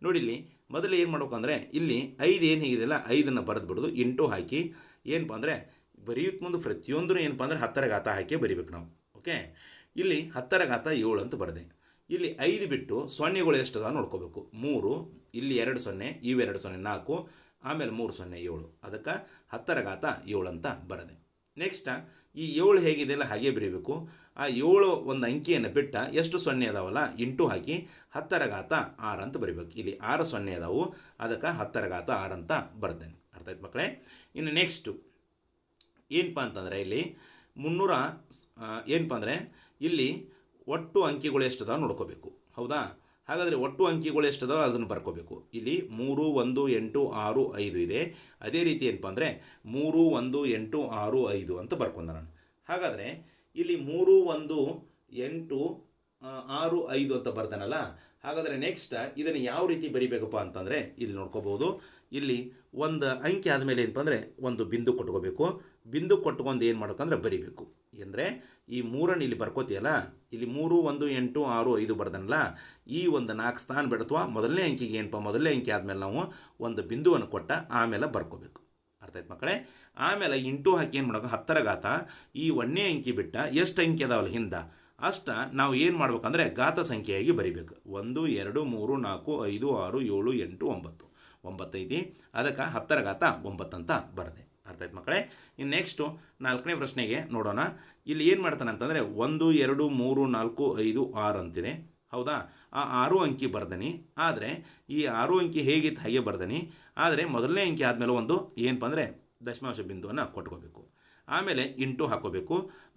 ನೋಡಿ. ಇಲ್ಲಿ ಮೊದಲು ಏನು ಮಾಡ್ಬೇಕು ಅಂದರೆ ಇಲ್ಲಿ 5 ಏನು ಹೇಗಿದೆಯಲ್ಲ 5ನ್ನು ಬರೆದು ಬಿಡೋದು, ಇಂಟು ಹಾಕಿ ಏನಪ್ಪ ಅಂದರೆ ಬರೆಯೋಕ್ಕೆ ಮುಂದೆ ಪ್ರತಿಯೊಂದೂ ಏನಪ್ಪ ಅಂದರೆ 10ರ ಹಾಕಿ ಬರಿಬೇಕು ನಾವು. ಓಕೆ, ಇಲ್ಲಿ 10⁻7 ಅಂತ ಬರೆದೆ. ಇಲ್ಲಿ 5 ಬಿಟ್ಟು ಸೊನ್ನೆಗಳು ಎಷ್ಟು ಅದಾವ ನೋಡ್ಕೋಬೇಕು. 3, ಇಲ್ಲಿ 2 0, ಇವು 2 0 4, ಆಮೇಲೆ 3 0 7. ಅದಕ್ಕೆ 10⁻7 ಅಂತ ಬರೆದೆ. ನೆಕ್ಸ್ಟ್ ಈ 7 ಹೇಗಿದೆಯಲ್ಲ ಹಾಗೆ ಬರೀಬೇಕು. ಆ 7 ಒಂದು ಅಂಕಿಯನ್ನು ಬಿಟ್ಟ ಎಷ್ಟು 0 ಅದಾವಲ್ಲ ಇಂಟು ಹಾಕಿ 10⁻6 ಅಂತ ಬರೀಬೇಕು. ಇಲ್ಲಿ 6 0 ಅದಾವು, ಅದಕ್ಕೆ 10⁻6 ಅಂತ ಬರ್ತೇನೆ. ಅರ್ಥ ಆಯ್ತು ಮಕ್ಕಳೇ? ಇನ್ನು ನೆಕ್ಸ್ಟು ಏನಪ್ಪ ಅಂತಂದರೆ ಇಲ್ಲಿ 300 ಏನಪ್ಪ ಅಂದರೆ ಇಲ್ಲಿ ಒಟ್ಟು ಅಂಕಿಗಳು ಎಷ್ಟದಾವ ನೋಡ್ಕೋಬೇಕು. ಹೌದಾ? ಹಾಗಾದರೆ ಒಟ್ಟು ಅಂಕಿಗಳು ಎಷ್ಟದಾವ ಅದನ್ನು ಬರ್ಕೋಬೇಕು. ಇಲ್ಲಿ 3 1 8 6 5 ಇದೆ. ಅದೇ ರೀತಿ ಏನಪ್ಪ ಅಂದರೆ 3 1 8 6 5 ಅಂತ ಬರ್ಕೊಂಡ ನಾನು. ಹಾಗಾದರೆ ಇಲ್ಲಿ 3 1 8 6 5 ಅಂತ ಬರ್ತಾನಲ್ಲ, ಹಾಗಾದರೆ ನೆಕ್ಸ್ಟ್ ಇದನ್ನು ಯಾವ ರೀತಿ ಬರಿಬೇಕಪ್ಪ ಅಂತಂದರೆ ಇಲ್ಲಿ ನೋಡ್ಕೋಬಹುದು. ಇಲ್ಲಿ ಒಂದು ಅಂಕಿ ಆದಮೇಲೆ ಏನಪ್ಪ ಅಂದರೆ ಒಂದು ಬಿಂದು ಕೊಟ್ಕೋಬೇಕು. ಬಿಂದು ಕೊಟ್ಕೊಂಡು ಏನು ಮಾಡ್ಬೇಕಂದ್ರೆ ಬರಿಬೇಕು. ಅಂದರೆ ಈ ಮೂರನ್ನು ಇಲ್ಲಿ ಬರ್ಕೋತೀಯಲ್ಲ, ಇಲ್ಲಿ 3 1 8 6 5 ಬರ್ದನಲ್ಲ, ಈ ಒಂದು 4 ಸ್ಥಾನ ಬಿಡ್ತವ ಮೊದಲನೇ ಅಂಕಿಗೆ ಏನಪ್ಪ, ಮೊದಲನೇ ಅಂಕಿ ಆದಮೇಲೆ ನಾವು ಒಂದು ಬಿಂದುವನ್ನು ಕೊಟ್ಟ ಆಮೇಲೆ ಬರ್ಕೋಬೇಕು. ಅರ್ಥ ಆಯ್ತು ಮಕ್ಕಳೇ. ಆಮೇಲೆ ಇಂಟು ಹಾಕಿ ಏನು ಮಾಡೋದು, 10ರ ಘಾತ ಈ 1ನೇ ಅಂಕಿ ಬಿಟ್ಟ ಎಷ್ಟು ಅಂಕಿ ಅದಾವಲ್ಲ ಹಿಂದೆ ಅಷ್ಟ ನಾವು ಏನು ಮಾಡ್ಬೇಕಂದ್ರೆ ಘಾತ ಸಂಖ್ಯೆಯಾಗಿ ಬರಿಬೇಕು. 1 2 3 4 5 6 7 8 9 ಐತಿ. ಅದಕ್ಕೆ 10ರ ಘಾತ 9 ಅಂತ ಬರದೆ. ಅರ್ಥ ಆಯ್ತು ಮಕ್ಕಳೇ. ಇನ್ನು ನೆಕ್ಸ್ಟು 4ನೇ ಪ್ರಶ್ನೆಗೆ ನೋಡೋಣ. ಇಲ್ಲಿ ಏನು ಮಾಡ್ತಾನೆ ಅಂತಂದರೆ 1 2 3 4 5 6 ಅಂತಿದೆ. ಹೌದಾ, ಆ 6 ಅಂಕಿ ಬರ್ದನಿ. ಆದರೆ ಈ 6 ಅಂಕಿ ಹೇಗಿತ್ತು ಹಾಗೆ ಬರ್ದನಿ. ಆದರೆ ಮೊದಲನೇ ಅಂಕಿ ಆದಮೇಲೆ ಒಂದು ಏನಪ್ಪ ಅಂದರೆ ದಶಮಾಂಶ ಬಿಂದುವನ್ನು ಕೊಟ್ಕೋಬೇಕು. ಆಮೇಲೆ ಇಂಟು ಹಾಕೋಬೇಕು.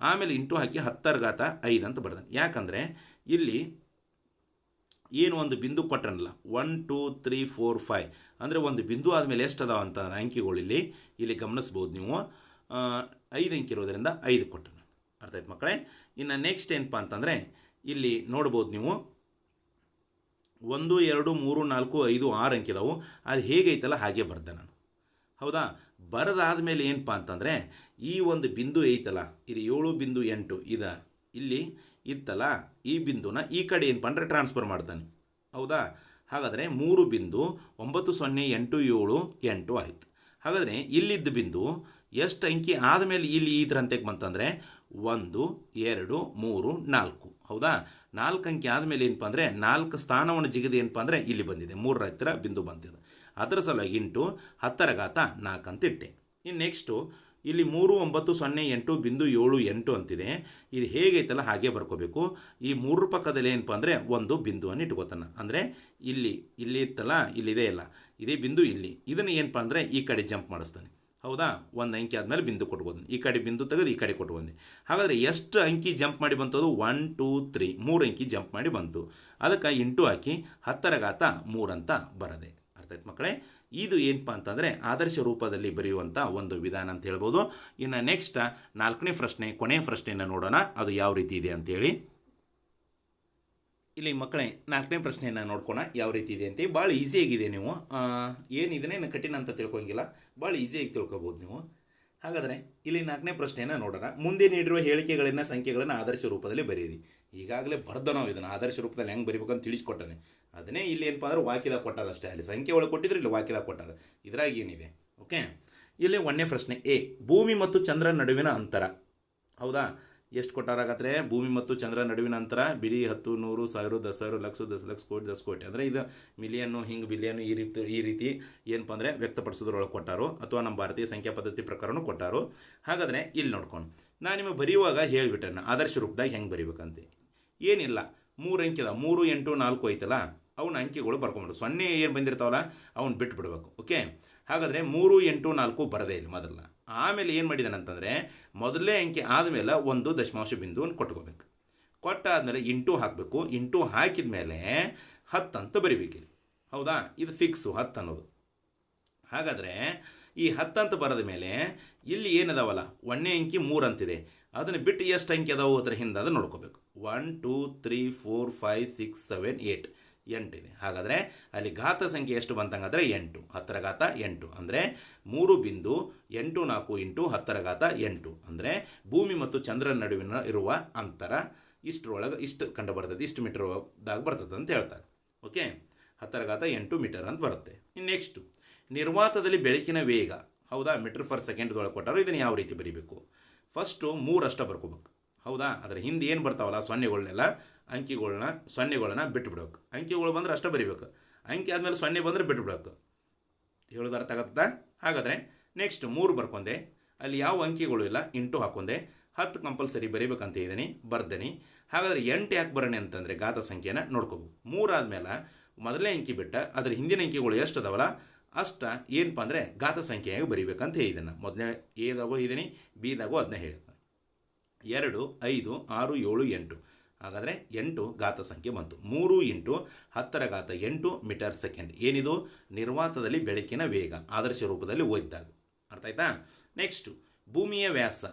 ಆಮೇಲೆ ಇಂಟು ಹಾಕಿ 10ರ ಘಾತ 5 ಅಂತ ಬರ್ದಾನೆ. ಯಾಕಂದರೆ ಇಲ್ಲಿ ಏನು ಒಂದು ಬಿಂದು ಕೊಟ್ಟನಲ್ಲ 1 2 3 4 5 ಅಂದರೆ ಒಂದು ಬಿಂದು ಆದಮೇಲೆ ಎಷ್ಟು ಅದಾವ ಅಂತ ಅಂಕಿಗಳು ಇಲ್ಲಿ ಗಮನಿಸ್ಬೋದು ನೀವು. 5 ಅಂಕಿ ಇರೋದರಿಂದ 5 ಕೊಟ್ಟನು. ಅರ್ಥ ಆಯ್ತು ಮಕ್ಕಳೇ. ಇನ್ನು ನೆಕ್ಸ್ಟ್ ಏನಪ್ಪ ಅಂತಂದರೆ ಇಲ್ಲಿ ನೋಡ್ಬೋದು ನೀವು 1 2 3 4 5 6 ಅಂಕಿ ಇದಾವು. ಅದು ಹೇಗೈತಲ್ಲ ಹಾಗೆ ಬರ್ದೆ ನಾನು. ಹೌದಾ, ಬರದಾದ್ಮೇಲೆ ಏನಪ್ಪ ಅಂತಂದರೆ ಈ ಒಂದು ಬಿಂದು ಐತಲ್ಲ, ಇದು 7.8 ಇದು ಇಲ್ಲಿ ಇತ್ತಲ್ಲ, ಈ ಬಿಂದುನ ಈ ಕಡೆ ಏನಪ್ಪ ಅಂದರೆ ಟ್ರಾನ್ಸ್ಫರ್ ಮಾಡ್ತಾನೆ. ಹೌದಾ, ಹಾಗಾದರೆ 3 ಬಿಂದು 9 0 8 7 8 ಆಯಿತು. ಹಾಗಾದರೆ ಇಲ್ಲಿದ್ದ ಬಿಂದು ಎಷ್ಟು ಅಂಕಿ ಆದಮೇಲೆ ಇಲ್ಲಿ ಇದ್ರ ಹಂತಕ್ಕೆ ಬಂತಂದರೆ 1 2 3 4. ಹೌದಾ, 4 ಅಂಕಿ ಆದಮೇಲೆ ಏನಪ್ಪ ಅಂದರೆ 4 ಸ್ಥಾನವನ್ನು ಜಿಗಿದು ಏನಪ್ಪ ಅಂದರೆ ಇಲ್ಲಿ ಬಂದಿದೆ, 3ರ ಹತ್ತಿರ ಬಿಂದು ಬಂದಿದೆ. ಅದರ ಸಲುವಾಗಿ ಇಂಟು 10ರ ಘಾತ 4 ಅಂತ ಇಟ್ಟೆ. ಇನ್ನು ನೆಕ್ಸ್ಟು ಇಲ್ಲಿ 3 9 0 8 ಬಿಂದು 7 8 ಅಂತಿದೆ. ಇದು ಹೇಗೈತಲ್ಲ ಹಾಗೆ ಬರ್ಕೋಬೇಕು. ಈ 3 ಪಕ್ಕದಲ್ಲಿ ಏನಪ್ಪ ಅಂದರೆ ಒಂದು ಬಿಂದುವನ್ನು ಇಟ್ಕೋತಾನೆ. ಅಂದರೆ ಇಲ್ಲಿ ಇತ್ತಲ್ಲ, ಇಲ್ಲಿದೆ ಇಲ್ಲ, ಇದೇ ಬಿಂದು ಇಲ್ಲಿ. ಇದನ್ನು ಏನಪ್ಪ ಅಂದರೆ ಈ ಕಡೆ ಜಂಪ್ ಮಾಡಿಸ್ತಾನೆ. ಹೌದಾ, ಒಂದು ಅಂಕಿ ಆದಮೇಲೆ ಬಿಂದು ಕೊಟ್ಬೋದು. ಈ ಕಡೆ ಬಿಂದು ತೆಗೆದು ಈ ಕಡೆ ಕೊಟ್ಕೊಂಡೆ. ಹಾಗಾದರೆ ಎಷ್ಟು ಅಂಕಿ ಜಂಪ್ ಮಾಡಿ ಬಂತದು 1 2 3 3 ಅಂಕಿ ಜಂಪ್ ಮಾಡಿ ಬಂತು. ಅದಕ್ಕೆ ಇಂಟು ಹಾಕಿ 10ರ ಘಾತ 3 ಅಂತ ಬರದೆ. ಅರ್ಥ ಆಯ್ತು ಮಕ್ಕಳೇ. ಇದು ಏನಪ್ಪ ಅಂತಂದರೆ ಆದರ್ಶ ರೂಪದಲ್ಲಿ ಬರೆಯುವಂಥ ಒಂದು ವಿಧಾನ ಅಂತ ಹೇಳ್ಬೋದು. ಇನ್ನು ನೆಕ್ಸ್ಟ್ 4ನೇ ಪ್ರಶ್ನೆ, ಕೊನೆಯ ಪ್ರಶ್ನೆಯನ್ನು ನೋಡೋಣ, ಅದು ಯಾವ ರೀತಿ ಇದೆ ಅಂತೇಳಿ. ಇಲ್ಲಿ ಮಕ್ಕಳೇ 4ನೇ ಪ್ರಶ್ನೆಯನ್ನು ನೋಡ್ಕೋಣ ಯಾವ ರೀತಿ ಇದೆ ಅಂತ. ಭಾಳ ಈಸಿಯಾಗಿದೆ. ನೀವು ಏನಿದೆ ಕಠಿಣ ಅಂತ ತಿಳ್ಕೊಂಗಿಲ್ಲ, ಭಾಳ ಈಸಿಯಾಗಿ ತಿಳ್ಕೊಬೋದು ನೀವು. ಹಾಗಾದರೆ ಇಲ್ಲಿ 4ನೇ ಪ್ರಶ್ನೆಯನ್ನು ನೋಡೋಣ. ಮುಂದೆ ನೀಡಿರುವ ಹೇಳಿಕೆಗಳನ್ನು ಸಂಖ್ಯೆಗಳನ್ನು ಆದರ್ಶ ರೂಪದಲ್ಲಿ ಬರೀರಿ. ಈಗಾಗಲೇ ಬರ್ದ ನಾವು ಇದನ್ನು ಆದರ್ಶ ರೂಪದಲ್ಲಿ ಹೆಂಗೆ ಬರೀಬೇಕಂತ ತಿಳಿಸ್ಕೊಟ್ಟಾನೆ. ಅದನ್ನೇ ಇಲ್ಲಿ ಏನಪ್ಪ ಅಂದ್ರೆ ವಾಕ್ಯದಾಗ ಕೊಟ್ಟಾರ ಅಷ್ಟೇ. ಅಲ್ಲಿ ಸಂಖ್ಯೆ ಒಳಗೆ ಕೊಟ್ಟಿದ್ರೆ ಇಲ್ಲಿ ವಾಕ್ಯದಾಗ ಕೊಟ್ಟಾರ. ಇದ್ರಾಗ ಏನಿದೆ ಓಕೆ. ಇಲ್ಲಿ 1ನೇ ಪ್ರಶ್ನೆ ಎ, ಭೂಮಿ ಮತ್ತು ಚಂದ್ರ ನಡುವಿನ ಅಂತರ. ಹೌದಾ, ಎಷ್ಟು ಕೊಟ್ಟಾರಾಗತ್ತೆ? ಭೂಮಿ ಮತ್ತು ಚಂದ್ರ ನಡುವಿನ ಅಂತರ ಬಿಡಿ 10 100 1000 10,000 ಲಕ್ಷ 10 ಲಕ್ಷ ಕೋಟಿ 10 ಕೋಟಿ. ಅಂದರೆ ಇದು ಮಿಲಿಯನ್ನು ಹಿಂಗೆ ಬಿಲಿಯನ್ನು ಈ ರೀತಿ ಏನಪ್ಪ ಅಂದರೆ ವ್ಯಕ್ತಪಡಿಸೋದ್ರೊಳಗೆ ಕೊಟ್ಟಾರೋ, ಅಥವಾ ನಮ್ಮ ಭಾರತೀಯ ಸಂಖ್ಯಾ ಪದ್ಧತಿ ಪ್ರಕಾರನೂ ಕೊಟ್ಟಾರೋ. ಹಾಗಾದರೆ ಇಲ್ಲಿ ನೋಡ್ಕೊಂಡು ನಾನು ನಿಮಗೆ ಬರೆಯುವಾಗ ಹೇಳಿಬಿಟ್ಟೆ ಆದರ್ಶ ರೂಪದಾಗ ಹೆಂಗೆ ಬರೀಬೇಕಂತೆ. ಏನಿಲ್ಲ, 3 ಅಂಕಿ ಅದ, 3 8 4 ಐತಲ್ಲ, ಅವನ ಅಂಕಿಗಳು ಬರ್ಕೊಂಬಿಡು. 0 ಏನು ಬಂದಿರ್ತಾವಲ್ಲ ಅವ್ನು ಬಿಟ್ಬಿಡ್ಬೇಕು. ಓಕೆ, ಹಾಗಾದರೆ 3 8 4 ಬರದೇ ಇಲ್ಲ ಮೊದಲ. ಆಮೇಲೆ ಏನು ಮಾಡಿದಾನಂತಂದರೆ ಮೊದಲನೇ ಅಂಕಿ ಆದಮೇಲೆ ಒಂದು ದಶಮಾಂಶ ಬಿಂದುವನ್ನು ಕೊಟ್ಕೋಬೇಕು. ಕೊಟ್ಟಾದಮೇಲೆ ಇಂಟು ಹಾಕಬೇಕು. ಇಂಟು ಹಾಕಿದ ಮೇಲೆ 10 ಅಂತ ಬರಿಬೇಕಿಲ್ಲ. ಹೌದಾ, ಇದು ಫಿಕ್ಸು 10 ಅನ್ನೋದು. ಹಾಗಾದರೆ ಈ 10 ಅಂತ ಬರೆದ ಮೇಲೆ ಇಲ್ಲಿ ಏನದಾವಲ್ಲ 1ನೇ ಅಂಕಿ 3 ಅಂತಿದೆ, ಅದನ್ನು ಬಿಟ್ಟು ಎಷ್ಟು ಅಂಕಿ ಅದಾವು ಅದರ ಹಿಂದೆ ಅದು ನೋಡ್ಕೋಬೇಕು. 1 2 3 4 5 6 7 8 8 ಇದೆ. ಹಾಗಾದರೆ ಅಲ್ಲಿ ಘಾತ ಸಂಖ್ಯೆ ಎಷ್ಟು ಬಂತಂಗಾದರೆ 8, 10ರ ಘಾತ 8. ಅಂದರೆ 3.84 ಇಂಟು 10ರ ಘಾತ 8. ಅಂದರೆ ಭೂಮಿ ಮತ್ತು ಚಂದ್ರನ ನಡುವಿನ ಇರುವ ಅಂತರ ಇಷ್ಟರೊಳಗೆ ಇಷ್ಟು ಕಂಡು ಬರ್ತದೆ, ಇಷ್ಟು ಮೀಟರ್ದಾಗ ಬರ್ತದೆ ಅಂತ ಹೇಳ್ತಾರೆ. ಓಕೆ, 10ರ ಘಾತ 8 ಮೀಟರ್ ಅಂತ ಬರುತ್ತೆ. ಇನ್ನು ನೆಕ್ಸ್ಟು ನಿರ್ವಾತದಲ್ಲಿ ಬೆಳಕಿನ ವೇಗ. ಹೌದಾ, ಮೀಟರ್ ಫರ್ ಸೆಕೆಂಡ್ದೊಳಗೆ ಕೊಟ್ಟಾರೋ. ಇದನ್ನು ಯಾವ ರೀತಿ ಬರೀಬೇಕು? ಫಸ್ಟು 3 ಅಷ್ಟ ಬರ್ಕೋಬೇಕು. ಹೌದಾ, ಅದರ ಹಿಂದೆ ಏನು ಬರ್ತಾವಲ್ಲ ಸೊನ್ನೆಗಳನ್ನೆಲ್ಲ ಸೊನ್ನೆಗಳನ್ನ ಬಿಟ್ಟುಬಿಡ್ಬೇಕು. ಅಂಕಿಗಳು ಬಂದರೆ ಅಷ್ಟೇ ಬರೀಬೇಕು. ಅಂಕಿ ಆದಮೇಲೆ 0 ಬಂದರೆ ಬಿಟ್ಟುಬಿಡ್ಬೇಕು. ಹೇಳೋದು ಅರ್ಥ ಆಗುತ್ತಾ? ಹಾಗಾದರೆ ನೆಕ್ಸ್ಟ್ 3 ಬರ್ಕೊಂಡೆ, ಅಲ್ಲಿ ಯಾವ ಅಂಕಿಗಳು ಇಲ್ಲ, ಇಂಟು ಹಾಕೊಂಡೆ. 10 ಕಂಪಲ್ಸರಿ ಬರೀಬೇಕಂತ ಇದ್ದೀನಿ, ಬರ್ದೇನೆ. ಹಾಗಾದರೆ 8 ಯಾಕೆ ಬರೋಣ ಅಂತಂದರೆ ಘಾತ ಸಂಖ್ಯೆನ ನೋಡ್ಕೋಬೇಕು. 3 ಆದಮೇಲೆ ಮೊದಲನೇ ಅಂಕಿ ಬಿಟ್ಟ ಅದರ ಹಿಂದಿನ ಅಂಕಿಗಳು ಎಷ್ಟು ಅದಾವಲ್ಲ ಅಷ್ಟ ಏನಪ್ಪ ಅಂದರೆ ಘಾತ ಸಂಖ್ಯೆಯಾಗಿ ಬರೀಬೇಕಂತ ಹೇಳಿದ್ದಾನೆ. ಮೊದಲನೇ ಎದಾಗೋ ಇದ್ದೀನಿ, ಬಿದಾಗೋ ಅದನ್ನ ಹೇಳಿದ್ದಾನೆ. 2 5 6 7 8. ಹಾಗಾದರೆ 8 ಘಾತ ಸಂಖ್ಯೆ ಬಂತು. 3 ಇಂಟು 10ರ ಘಾತ 8 ಮೀಟರ್ ಸೆಕೆಂಡ್. ಏನಿದು? ನಿರ್ವಾತದಲ್ಲಿ ಬೆಳಕಿನ ವೇಗ ಆದರ್ಶ ರೂಪದಲ್ಲಿ ಓದಿದಾಗ. ಅರ್ಥ ಆಯ್ತಾ? ನೆಕ್ಸ್ಟು ಭೂಮಿಯ ವ್ಯಾಸ.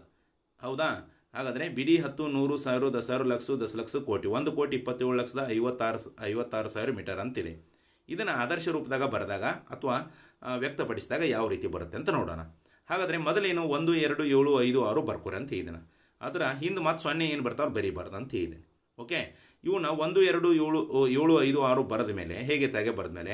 ಹೌದಾ, ಹಾಗಾದರೆ ಬಿಡಿ 10 100 1000 10,000 ಲಕ್ಷ ದಶಲಕ್ಷ ಕೋಟಿ 1,57,56,56,000 ಮೀಟರ್ ಅಂತಿದೆ. ಇದನ್ನು ಆದರ್ಶ ರೂಪದಾಗ ಬರೆದಾಗ ಅಥವಾ ವ್ಯಕ್ತಪಡಿಸಿದಾಗ ಯಾವ ರೀತಿ ಬರುತ್ತೆ ಅಂತ ನೋಡೋಣ. ಹಾಗಾದರೆ ಮೊದಲೇನು 1 2 7 5 6 ಬರ್ಕೋರಿ ಅಂತ ಇದನ್ನು, ಅದರ ಹಿಂದೆ ಮತ್ತು 0 ಏನು ಬರ್ತಾವೆ ಬರೀಬಾರ್ದು ಅಂತ ಇದೆ. ಓಕೆ, ಇವನ್ನ 1 2 7 7 5 6 ಬರೆದ ಮೇಲೆ ಹೇಗೆ ತೆಗೆ ಬರೆದ ಮೇಲೆ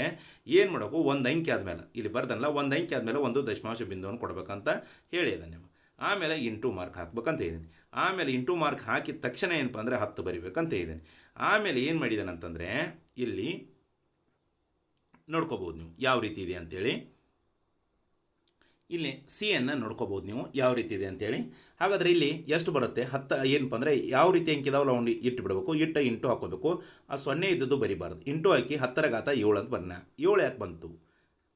ಏನು ಮಾಡಬೇಕು, ಒಂದು ಅಂಕಿ ಆದಮೇಲೆ ಇಲ್ಲಿ ಬರ್ದಲ್ಲ, ಒಂದು ಅಂಕಿ ಆದಮೇಲೆ ಒಂದು ದಶಮಾಂಶ ಬಿಂದುವನ್ನು ಕೊಡಬೇಕಂತ ಹೇಳಿದ್ದಾನೆ. ಆಮೇಲೆ ಇಂಟು ಮಾರ್ಕ್ ಹಾಕ್ಬೇಕಂತ ಇದ್ದೀನಿ. ಆಮೇಲೆ ಇಂಟು ಮಾರ್ಕ್ ಹಾಕಿದ ತಕ್ಷಣ ಏನಪ್ಪ ಅಂದರೆ 10 ಬರಿಬೇಕಂತ ಇದ್ದೀನಿ. ಆಮೇಲೆ ಏನು ಮಾಡಿದ್ದಾನೆ ಅಂತಂದರೆ ಇಲ್ಲಿ ನೋಡ್ಕೋಬೋದು ನೀವು ಯಾವ ರೀತಿ ಇದೆ ಅಂತೇಳಿ. ಇಲ್ಲಿ ಸಿಯನ್ನು ನೋಡ್ಕೋಬೋದು ನೀವು ಯಾವ ರೀತಿ ಇದೆ ಅಂತೇಳಿ. ಹಾಗಾದರೆ ಇಲ್ಲಿ ಎಷ್ಟು ಬರುತ್ತೆ 10 ಏನಪ್ಪ ಅಂದರೆ ಯಾವ ರೀತಿ ಅಂಕಿದಾವಲ್ಲ ಅವ್ನು ಇಟ್ಟು ಬಿಡಬೇಕು, ಇಂಟು ಹಾಕೋಬೇಕು. ಆ 0 ಇದ್ದದ್ದು ಬರಿಬಾರ್ದು. ಇಂಟು ಹಾಕಿ 10⁻7 ಅಂತ ಬರೋಣ. 7 ಯಾಕೆ ಬಂತು,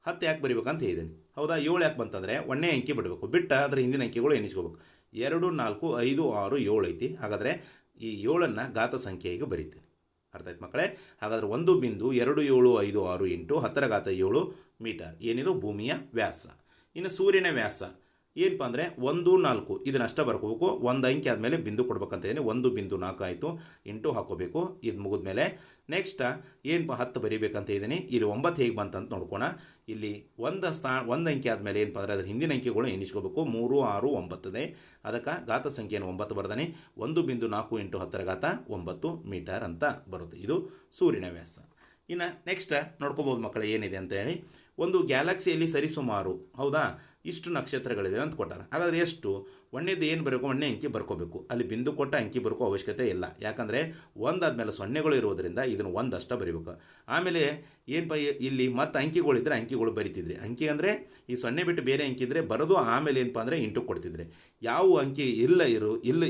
10 ಯಾಕೆ ಬರಿಬೇಕಂತ ಹೇಳಿದ್ದೀನಿ. ಹೌದಾ, 7 ಯಾಕೆ ಬಂತಂದರೆ 1ನೇ ಅಂಕಿ ಬಿಡಬೇಕು, ಬಿಟ್ಟು ಅದರ ಹಿಂದಿನ ಅಂಕಿಗಳು ಎಣಿಸ್ಕೋಬೇಕು. 2 4 5 6 7 ಐತಿ. ಹಾಗಾದರೆ ಈ 7ಅನ್ನು ಘಾತ ಸಂಖ್ಯೆಗೆ ಬರೀತೀನಿ. ಅರ್ಥ ಆಯ್ತು ಮಕ್ಕಳೇ. ಹಾಗಾದರೆ 1.2756 ಇಂಟು 10⁻7 ಮೀಟರ್ ಏನಿದು ಭೂಮಿಯ ವ್ಯಾಸ. ಇನ್ನು ಸೂರ್ಯನ ವ್ಯಾಸ ಏನಪ್ಪ ಅಂದರೆ 1 4 ಇದನ್ನಷ್ಟೇ ಬರ್ಕೋಬೇಕು. ಒಂದು ಅಂಕಿ ಆದಮೇಲೆ ಬಿಂದು ಕೊಡ್ಬೇಕಂತ ಇದ್ದೀನಿ. 1.4 ಆಯಿತು, ಇಂಟು ಹಾಕೋಬೇಕು. ಇದು ಮುಗಿದ್ಮೇಲೆ ನೆಕ್ಸ್ಟ್ ಏನಪ್ಪ 10 ಬರಿಬೇಕಂತ ಇದ್ದೀನಿ. ಇಲ್ಲಿ 9 ಹೇಗೆ ಬಂತಂತ ನೋಡ್ಕೋಣ. ಇಲ್ಲಿ ಒಂದು ಅಂಕಿ ಆದಮೇಲೆ ಏನಪ್ಪ ಅಂದರೆ ಅದ್ರ ಹಿಂದಿನ ಅಂಕಿಗಳು ಎಣಿಸ್ಕೋಬೇಕು. 3 6 9 ಇದೆ. ಅದಕ್ಕೆ ಘಾತ ಸಂಖ್ಯೆಯನ್ನು 9 ಬರ್ದಾನೆ. 1.4 ಇಂಟು 10⁻9 ಮೀಟರ್ ಅಂತ ಬರುತ್ತೆ. ಇದು ಸೂರ್ಯನ ವ್ಯಾಸ. ಇನ್ನು ನೆಕ್ಸ್ಟ್ ನೋಡ್ಕೋಬೋದು ಮಕ್ಕಳು ಏನಿದೆ ಅಂತ ಹೇಳಿ. ಒಂದು ಗ್ಯಾಲಕ್ಸಿಯಲ್ಲಿ ಸರಿಸುಮಾರು ಹೌದಾ ಇಷ್ಟು ನಕ್ಷತ್ರಗಳಿದೆ ಅಂತ ಕೊಟ್ಟಾರೆ. ಹಾಗಾದರೆ ಎಷ್ಟು, ಒಂದೇದು ಏನು ಬರಬೇಕು, 1ನೇ ಅಂಕಿ ಬರ್ಕೋಬೇಕು. ಅಲ್ಲಿ ಬಿಂದು ಕೊಟ್ಟ ಅಂಕಿ ಬರ್ಕೋ ಅವಶ್ಯಕತೆ ಇಲ್ಲ, ಯಾಕಂದರೆ ಒಂದಾದ್ಮೇಲೆ 0ಗಳು ಇರೋದರಿಂದ ಇದನ್ನು ಒಂದಷ್ಟ ಬರೀಬೇಕು. ಆಮೇಲೆ ಏನಪ್ಪ ಇಲ್ಲಿ ಮತ್ತು ಅಂಕಿಗಳಿದ್ದರೆ ಅಂಕಿಗಳು ಬರಿತಿದ್ರಿ. ಅಂಕಿ ಅಂದರೆ ಈ 0 ಬಿಟ್ಟು ಬೇರೆ ಅಂಕಿ ಇದ್ದರೆ ಬರೋದು. ಆಮೇಲೆ ಏನಪ್ಪ ಅಂದರೆ ಇಂಟು ಕೊಡ್ತಿದ್ರೆ. ಯಾವ ಅಂಕಿ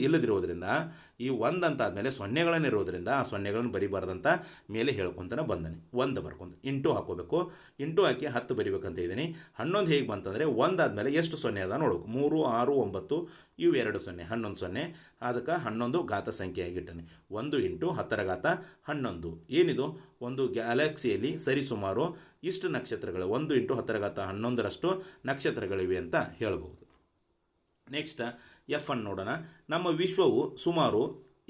ಇಲ್ಲದಿರೋದ್ರಿಂದ ಈ 1 ಅಂತ ಆದಮೇಲೆ 0ಗಳನ್ನು ಇರೋದ್ರಿಂದ ಆ 0ಗಳನ್ನು ಬರಿಬಾರ್ದಂತ ಮೇಲೆ ಹೇಳ್ಕೊತಾನೆ ಬಂದಾನೆ. 1 ಬರ್ಕೊಂಡು ಇಂಟು ಹಾಕೋಬೇಕು. ಇಂಟು ಹಾಕಿ 10 ಬರಿಬೇಕಂತ ಇದ್ದೀನಿ. 11 ಹೇಗೆ ಬಂತಂದರೆ 1 ಆದಮೇಲೆ ಎಷ್ಟು 0 ಅದ ನೋಡ್ಬೇಕು. 3 6 9 ಇವು 2 0 11 0. ಅದಕ್ಕೆ 11 ಘಾತ ಸಂಖ್ಯೆಯಾಗಿಟ್ಟನೆ. 1 ಇಂಟು 10⁻11 ಏನಿದು ಒಂದು ಗ್ಯಾಲಕ್ಸಿಯಲ್ಲಿ ಸರಿಸುಮಾರು ಇಷ್ಟು ನಕ್ಷತ್ರಗಳು 1 ಇಂಟು 10⁻11ರಷ್ಟು ನಕ್ಷತ್ರಗಳಿವೆ ಅಂತ ಹೇಳ್ಬೋದು. ನೆಕ್ಸ್ಟ್ ಎಫ್ ಅನ್ನು ನೋಡೋಣ. ನಮ್ಮ ವಿಶ್ವವು ಸುಮಾರು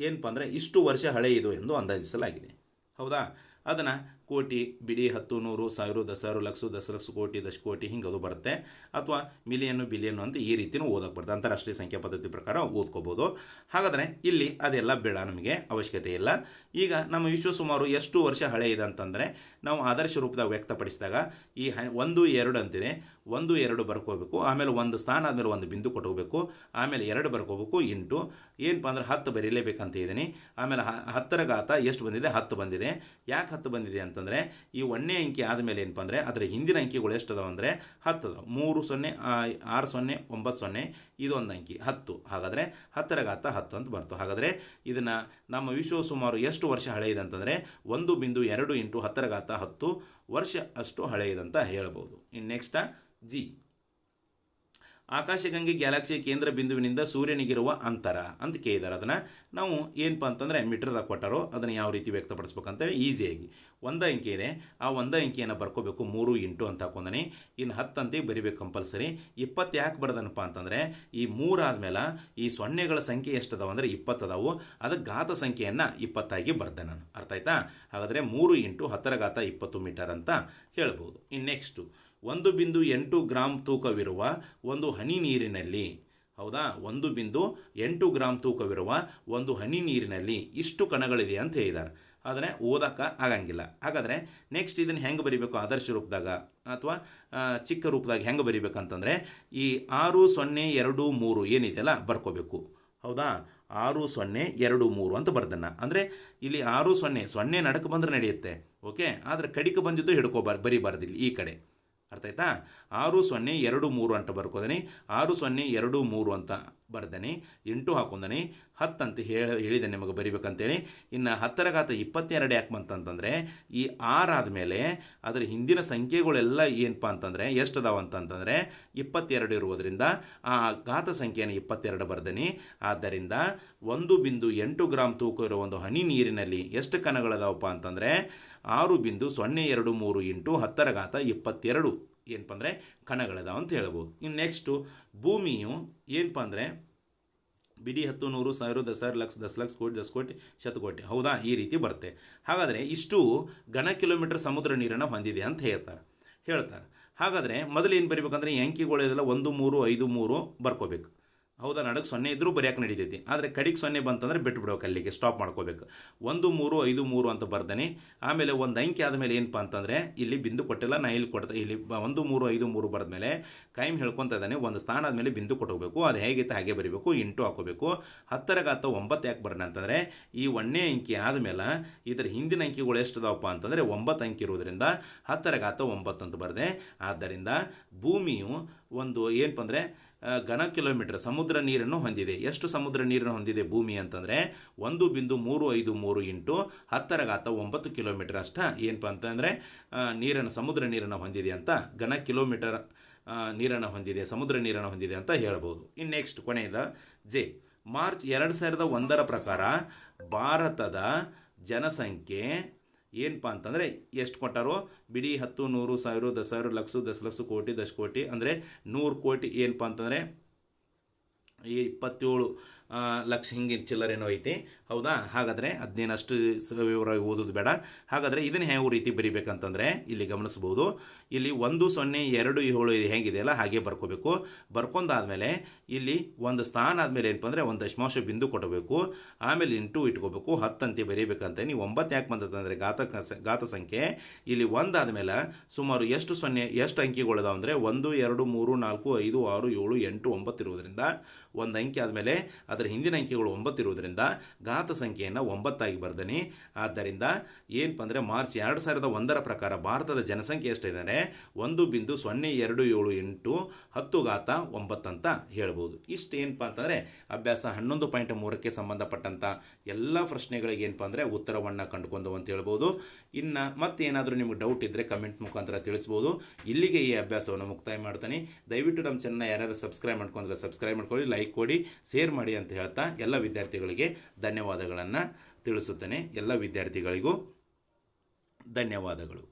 ಏನಪ್ಪ ಅಂದರೆ ಇಷ್ಟು ವರ್ಷ ಹಳೆಯದು ಎಂದು ಅಂದಾಜಿಸಲಾಗಿದೆ. ಹೌದಾ, ಅದನ್ನು ಕೋಟಿ ಬಿಡಿ 10 100 1000 10,000 ಲಕ್ಷ ದಶಲಕ್ಷ ಕೋಟಿ ದಶಕೋಟಿ ಹಿಂಗೆ ಅದು ಬರುತ್ತೆ. ಅಥವಾ ಮಿಲಿಯನ್ನು ಬಿಲಿಯನ್ನು ಅಂತ ಈ ರೀತಿಯೂ ಓದಕ್ಕೆ ಬರುತ್ತೆ. ಅಂತಾರಾಷ್ಟ್ರೀಯ ಸಂಖ್ಯಾ ಪದ್ಧತಿ ಪ್ರಕಾರ ಓದ್ಕೋಬೋದು. ಹಾಗಾದರೆ ಇಲ್ಲಿ ಅದೆಲ್ಲ ಬೇಡ, ನಮಗೆ ಅವಶ್ಯಕತೆ ಇಲ್ಲ. ಈಗ ನಮ್ಮ ವಿಶ್ವ ಸುಮಾರು ಎಷ್ಟು ವರ್ಷ ಹಳೆ ಇದೆ ಅಂತಂದರೆ ನಾವು ಆದರ್ಶ ರೂಪದಾಗ ವ್ಯಕ್ತಪಡಿಸಿದಾಗ ಈ 1 2 ಅಂತಿದೆ. 1 2 ಬರ್ಕೋಬೇಕು. ಆಮೇಲೆ ಒಂದು ಸ್ಥಾನ ಆದಮೇಲೆ ಒಂದು ಬಿಂದು ಕೊಟ್ಕೋಬೇಕು. ಆಮೇಲೆ 2 ಬರ್ಕೋಬೇಕು. ಇಂಟು ಏನಪ್ಪ ಅಂದ್ರೆ 10 ಬರೀಲೇಬೇಕಂತ ಇದ್ದೀನಿ. ಆಮೇಲೆ 10 ಎಷ್ಟು ಬಂದಿದೆ, 10 ಬಂದಿದೆ. ಯಾಕೆ 10 ಬಂದಿದೆ ಅಂತಂದರೆ ಈ 1ನೇ ಅಂಕಿ ಆದಮೇಲೆ ಏನಪ್ಪ ಅಂದರೆ ಅದರ ಹಿಂದಿನ ಅಂಕಿಗಳು ಎಷ್ಟು ಅದಾವೆ ಅಂದರೆ 10 ಅದಾವೆ. 3 0 6 0 9 0 ಇದೊಂದು ಅಂಕಿ 10. ಹಾಗಾದರೆ 10⁻10 ಅಂತ ಬರ್ತು. ಹಾಗಾದರೆ ಇದನ್ನು ನಮ್ಮ ವಿಶ್ವ ಸುಮಾರು ಎಷ್ಟು ವರ್ಷ ಹಳೆಯದು ಅಂತಂದರೆ 1.2 ಇಂಟು 10⁻10 ವರ್ಷ ಅಷ್ಟು ಹಳೆಯದಂತ ಹೇಳ್ಬೋದು. ಇನ್ನು ನೆಕ್ಸ್ಟ್ ಜಿ, ಆಕಾಶಗಂಗೆ ಗ್ಯಾಲಕ್ಸಿಯ ಕೇಂದ್ರ ಬಿಂದುವಿನಿಂದ ಸೂರ್ಯನಿಗಿರುವ ಅಂತರ ಅಂತ ಕೇಳಿದ್ದಾರೆ. ಅದನ್ನು ನಾವು ಏನಪ್ಪ ಅಂತಂದರೆ ಮೀಟರ್ದಾಗ ಕೊಟ್ಟಾರೋ ಅದನ್ನು ಯಾವ ರೀತಿ ವ್ಯಕ್ತಪಡಿಸ್ಬೇಕಂತೇಳಿ ಈಸಿಯಾಗಿ 1 ಅಂಕಿ ಇದೆ. ಆ 1 ಅಂಕಿಯನ್ನು ಬರ್ಕೋಬೇಕು. 3 ಇಂಟು ಅಂತ ಹಾಕೊಂಡನಿ. ಇನ್ನು 10 ಅಂತಿಗೆ ಬರಿಬೇಕು ಕಂಪಲ್ಸರಿ. 20 ಯಾಕೆ ಬರ್ದನಪ್ಪ ಅಂತಂದರೆ ಈ 3 ಆದಮೇಲೆ ಈ 0ಗಳ ಸಂಖ್ಯೆ ಎಷ್ಟದಾವ ಅಂದರೆ 20 ಅದಾವು. ಅದಕ್ಕೆ ಘಾತ ಸಂಖ್ಯೆಯನ್ನು 20 ಬರ್ದೆ ನಾನು. ಅರ್ಥ ಆಯ್ತಾ? ಹಾಗಾದರೆ 3 ಇಂಟು 10⁻20 ಮೀಟರ್ ಅಂತ ಹೇಳ್ಬೋದು. ಇನ್ನು ನೆಕ್ಸ್ಟು 1.8 ಗ್ರಾಂ ತೂಕವಿರುವ ಒಂದು ಹನಿ ನೀರಿನಲ್ಲಿ, ಹೌದಾ, 1.8 ಗ್ರಾಂ ತೂಕವಿರುವ ಒಂದು ಹನಿ ನೀರಿನಲ್ಲಿ ಇಷ್ಟು ಕಣಗಳಿದೆ ಅಂತ ಹೇಳಿದ್ದಾರೆ. ಆದರೆ ಓದಕ್ಕೆ ಆಗಂಗಿಲ್ಲ. ಹಾಗಾದರೆ ನೆಕ್ಸ್ಟ್ ಇದನ್ನು ಹೆಂಗೆ ಬರಿಬೇಕು ಆದರ್ಶ ರೂಪದಾಗ ಅಥವಾ ಚಿಕ್ಕ ರೂಪದಾಗ ಹೆಂಗೆ ಬರಿಬೇಕಂತಂದರೆ ಈ 6 0 2 3 ಏನಿದೆಯಲ್ಲ ಬರ್ಕೋಬೇಕು. ಹೌದಾ, 6 0 2 3 ಅಂತ ಬರ್ದನ್ನ. ಅಂದರೆ ಇಲ್ಲಿ 6 0 ನಡಕ್ಕೆ ಬಂದರೆ ನಡೆಯುತ್ತೆ. ಓಕೆ, ಆದರೆ ಕಡಿಕೆ ಬಂದಿದ್ದು ಬರಿಬಾರ್ದಿಲ್ಲ ಈ ಕಡೆ. ಅರ್ಥ ಆಯ್ತಾ? 6 0 2 3 ಅಂತ ಬರ್ಕೋದನಿ. 6 0 2 3 ಅಂತ ಬರ್ದನಿ. ಇಂಟು ಹಾಕೊಂಡನಿ. 10 ಅಂತ ಹೇಳಿದೆ ನಿಮಗೆ ಬರಿಬೇಕಂತೇಳಿ. ಇನ್ನು 10⁻22 ಯಾಕೆ ಬಂತಂತಂದರೆ ಈ 6 ಆದಮೇಲೆ ಅದರ ಹಿಂದಿನ ಸಂಖ್ಯೆಗಳೆಲ್ಲ ಏನಪ್ಪ ಅಂತಂದರೆ ಎಷ್ಟು ಅದಾವ ಅಂತಂತಂದರೆ 22 ಇರುವುದರಿಂದ ಆ ಘಾತ ಸಂಖ್ಯೆಯನ್ನು 22 ಬರ್ದನಿ. ಆದ್ದರಿಂದ 1.8 ಗ್ರಾಂ ತೂಕ ಇರೋ ಒಂದು ಹನಿ ನೀರಿನಲ್ಲಿ ಎಷ್ಟು ಕಣಗಳದಾವಪ್ಪ ಅಂತಂದರೆ 6.023 ಇಂಟು 10⁻22 ಏನಪ್ಪ ಅಂದರೆ ಕಣಗಳದಾವ ಅಂತ ಹೇಳ್ಬೋದು. ಇನ್ನು ನೆಕ್ಸ್ಟು ಭೂಮಿಯು ಏನಪ್ಪ ಅಂದರೆ ಬಿಡಿ 10 100 1000 10,000 ಲಕ್ಷ 10 ಲಕ್ಷ ಕೋಟಿ 10 ಕೋಟಿ ಶತಕೋಟಿ, ಹೌದಾ? ಈ ರೀತಿ ಬರುತ್ತೆ. ಹಾಗಾದರೆ ಇಷ್ಟು ಘನ ಕಿಲೋಮೀಟರ್ ಸಮುದ್ರ ನೀರನ್ನು ಹೊಂದಿದೆ ಅಂತ ಹೇಳ್ತಾರೆ. ಹಾಗಾದರೆ ಮೊದಲು ಏನು ಬರೀಬೇಕಂದ್ರೆ ಈ ಅಂಕಿಗಳೆಲ್ಲ 1 3 5 3 ಬರ್ಕೋಬೇಕು, ಹೌದಾ? ನಡಕ್ಕೆ 0 ಇದ್ದರೂ ಬರೆಯೋಕೆ ನಡೀತೈತಿ, ಆದರೆ ಕಡೆಗೆ 0 ಬಂತಂದರೆ ಬಿಟ್ಟು ಬಿಡ್ಬೇಕು, ಅಲ್ಲಿಗೆ ಸ್ಟಾಪ್ ಮಾಡ್ಕೋಬೇಕು. 1 3 5 3 ಅಂತ ಬರ್ದೇನೆ. ಆಮೇಲೆ ಒಂದು ಅಂಕಿ ಆದಮೇಲೆ ಏನಪ್ಪ ಅಂತಂದರೆ ಇಲ್ಲಿ ಬಿಂದು ಕೊಟ್ಟಿಲ್ಲ, ನಾ ಇಲ್ಲಿ ಕೊಡ್ತಾ ಇಲ್ಲಿ 1 3 5 3 ಬರೆದ್ಮೇಲೆ ಕೈಮ್ ಹೇಳ್ಕೊತ ಇದ್ದಾನೆ, ಒಂದು ಸ್ಥಾನ ಆದಮೇಲೆ ಬಿಂದು ಕೊಟ್ಟೋಗ್ಬೇಕು, ಅದು ಹೇಗಿತ್ತು ಹಾಗೆ ಬರೀಬೇಕು, ಇಂಟು ಹಾಕೋಬೇಕು. 10 ರ ಘಾತ 9 ಯಾಕೆ ಬರೋಣ ಅಂತಂದರೆ ಈ 1ನೇ ಅಂಕಿ ಆದಮೇಲೆ ಇದರ ಹಿಂದಿನ ಅಂಕಿಗಳು ಎಷ್ಟಿದಾವಪ್ಪ ಅಂತಂದರೆ 9 ಅಂಕಿ ಇರೋದ್ರಿಂದ 10 ರ ಘಾತ 9 ಅಂತ ಬರೆದೆ. ಆದ್ದರಿಂದ ಭೂಮಿಯು ಒಂದು ಏನಪ್ಪ ಅಂದರೆ ಘನ ಕಿಲೋಮೀಟರ್ ಸಮುದ್ರ ನೀರನ್ನು ಹೊಂದಿದೆ. ಎಷ್ಟು ಸಮುದ್ರ ನೀರನ್ನು ಹೊಂದಿದೆ ಭೂಮಿ ಅಂತಂದರೆ 1.353 ಇಂಟು 10 ರ ಘಾತ 9 ಕಿಲೋಮೀಟರ್ ಅಷ್ಟ ಏನಪ್ಪ ಅಂತಂದರೆ ಸಮುದ್ರ ನೀರನ್ನು ಹೊಂದಿದೆ ಅಂತ, ಘನ ಕಿಲೋಮೀಟರ್ ನೀರನ್ನು ಹೊಂದಿದೆ, ಸಮುದ್ರ ನೀರನ್ನು ಹೊಂದಿದೆ ಅಂತ ಹೇಳ್ಬೋದು. ಇನ್ನು ನೆಕ್ಸ್ಟ್ ಕೊನೆಯದ ಜೆ. ಮಾರ್ಚ್ 2001ರ ಪ್ರಕಾರ ಭಾರತದ ಜನಸಂಖ್ಯೆ ಏನಪ್ಪ ಅಂತಂದರೆ ಎಷ್ಟು ಕೊಟ್ಟಾರೋ, ಬಿಡಿ 10 100 1000 10,000 ಲಕ್ಷ 10 ಲಕ್ಷ ಕೋಟಿ 10 ಕೋಟಿ ಅಂದರೆ 100 ಕೋಟಿ ಏನಪ್ಪ ಅಂತಂದರೆ 27 ಲಕ್ಷ ಹಿಂಗಿನ ಚಿಲ್ಲರೇನೋ ಐತಿ, ಹೌದಾ? ಹಾಗಾದರೆ ಅದೇನಷ್ಟು ವಿವರವಾಗಿ ಓದೋದು ಬೇಡ. ಹಾಗಾದರೆ ಇದನ್ನು ಯಾವ ರೀತಿ ಬರಿಬೇಕಂತಂದರೆ ಇಲ್ಲಿ ಗಮನಿಸ್ಬೋದು, ಇಲ್ಲಿ 1 0 2 7 ಹೇಗಿದೆಯಲ್ಲ ಹಾಗೆ ಬರ್ಕೋಬೇಕು. ಬರ್ಕೊಂಡಾದಮೇಲೆ ಇಲ್ಲಿ ಒಂದು ಸ್ಥಾನ ಆದಮೇಲೆ ಏನಪ್ಪ ಅಂದರೆ ಒಂದು ದಶಮಾಂಶ ಬಿಂದು ಕೊಡಬೇಕು, ಆಮೇಲೆ ಇಂಟು ಇಟ್ಕೋಬೇಕು, 10 ಅಂತ ಬರೀಬೇಕಂತ. ನೀವು 9 ಯಾಕೆ ಬಂದದಂದರೆ ಘಾತ ಸಂಖ್ಯೆ ಇಲ್ಲಿ 1 ಆದಮೇಲೆ ಸುಮಾರು ಎಷ್ಟು ಅಂಕಿಗಳಿದಾವೆ ಅಂದರೆ 1 2 3 4 5 6 7 8 9 ಇರೋದ್ರಿಂದ ಒಂದು ಅಂಕಿ ಆದಮೇಲೆ ಅದರ ಹಿಂದಿನ ಅಂಕಿಗಳು 9 ಇರೋದ್ರಿಂದ ಘಾತ ಸಂಖ್ಯೆಯನ್ನು 9 ಆಗಿ ಬರ್ದೇನೆ. ಆದ್ದರಿಂದ ಏನಪ್ಪ ಅಂದರೆ ಮಾರ್ಚ್ 2001ರ ಪ್ರಕಾರ ಭಾರತದ ಜನಸಂಖ್ಯೆ ಎಷ್ಟಿದೆ 1.027 ಇಂಟು 10 ಘಾತ 9 ಅಂತ ಹೇಳ್ಬೋದು. ಇಷ್ಟು ಏನಪ್ಪ ಅಂತಂದರೆ ಅಭ್ಯಾಸ 11.3ಕ್ಕೆ ಸಂಬಂಧಪಟ್ಟಂಥ ಎಲ್ಲ ಪ್ರಶ್ನೆಗಳಿಗೆ ಏನಪ್ಪ ಅಂದರೆ ಉತ್ತರವನ್ನು ಕಂಡುಕೊಂಡು ಅಂತ ಹೇಳ್ಬೋದು. ಇನ್ನು ಮತ್ತೇನಾದರೂ ನಿಮಗೆ ಡೌಟ್ ಇದ್ದರೆ ಕಮೆಂಟ್ ಮುಖಾಂತರ ತಿಳಿಸ್ಬೋದು. ಇಲ್ಲಿಗೆ ಈ ಅಭ್ಯಾಸವನ್ನು ಮುಕ್ತಾಯ ಮಾಡ್ತಾನೆ. ದಯವಿಟ್ಟು ನಮ್ಮ ಚಾನಲ್ನ ಯಾರ್ಯಾರು ಸಬ್ಸ್ಕ್ರೈಬ್ ಮಾಡ್ಕೊಂಡ್ರೆ ಸಬ್ಸ್ಕ್ರೈಬ್ ಮಾಡ್ಕೊಳ್ಳಿ, ಲೈಕ್ ಕೊಡಿ, ಶೇರ್ ಮಾಡಿ ಅಂತ ಹೇಳ್ತಾ ಎಲ್ಲ ವಿದ್ಯಾರ್ಥಿಗಳಿಗೆ ಧನ್ಯವಾದಗಳನ್ನು ತಿಳಿಸುತ್ತೇನೆ. ಎಲ್ಲ ವಿದ್ಯಾರ್ಥಿಗಳಿಗೂ ಧನ್ಯವಾದಗಳು.